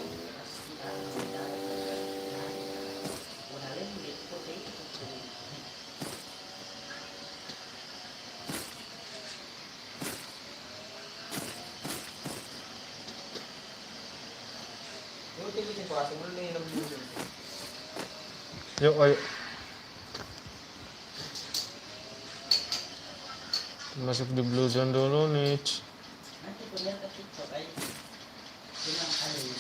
Itu tim itu pas sebelum ini 6 Yuk, ayo. Masuk di blue zone dulu nih. Nanti punya ke TikTok aja. Bilang ada beli.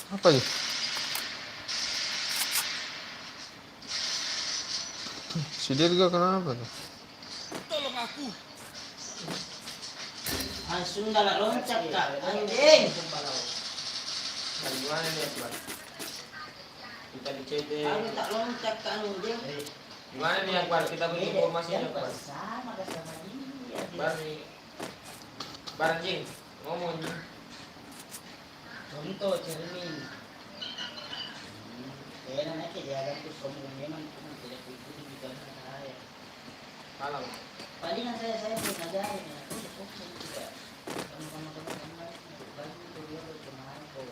Apa ya? Si Dirga kenapa tuh? Tolong aku. Langsung galak loncat kak, anjing. Gimana nih Akbar? Kita di CT. Aku tak loncat kak anjing. Gimana nih Akbar? Kita beri informasinya Akbar. Sama sama dia. Bar nih. Bar anjing. Ngomong anjing. Contoh cermin. Kaya na dia akan tuh sombong memang cuma tidak ikuti juga saya. Malam. Palingan saya pun ngajarin ya. Aku sombong juga. Sama-sama teman-teman. Bagi itu dia berteman kok.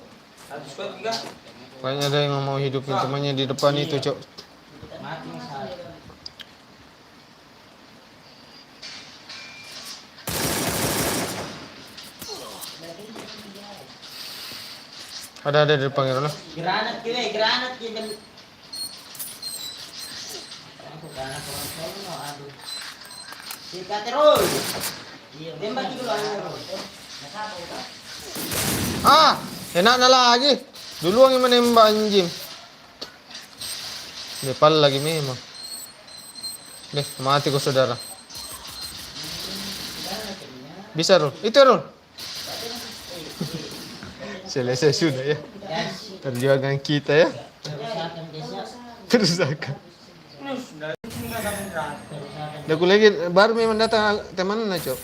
Habis kuat juga. Kayaknya ada yang mau hidupin temannya di depan itu, Cok. Mati saya. Ada di depan itu lah. Granat kira. Aku granat orang sono aduh. Sikat terus. Tembak dulu aja. Ah, enak na lagi. Duluan yang menembak anjing. Depan lagi memang. Deh, mati kau saudara. Bisa Rul, itu Rul. Selesai sudah ya. Perjuangan kita ya. Kerusakan. Dah aku lagi baru memang datang teman na Cok.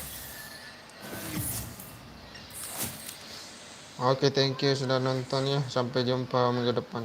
Oke, thank you sudah nonton ya. Sampai jumpa minggu depan.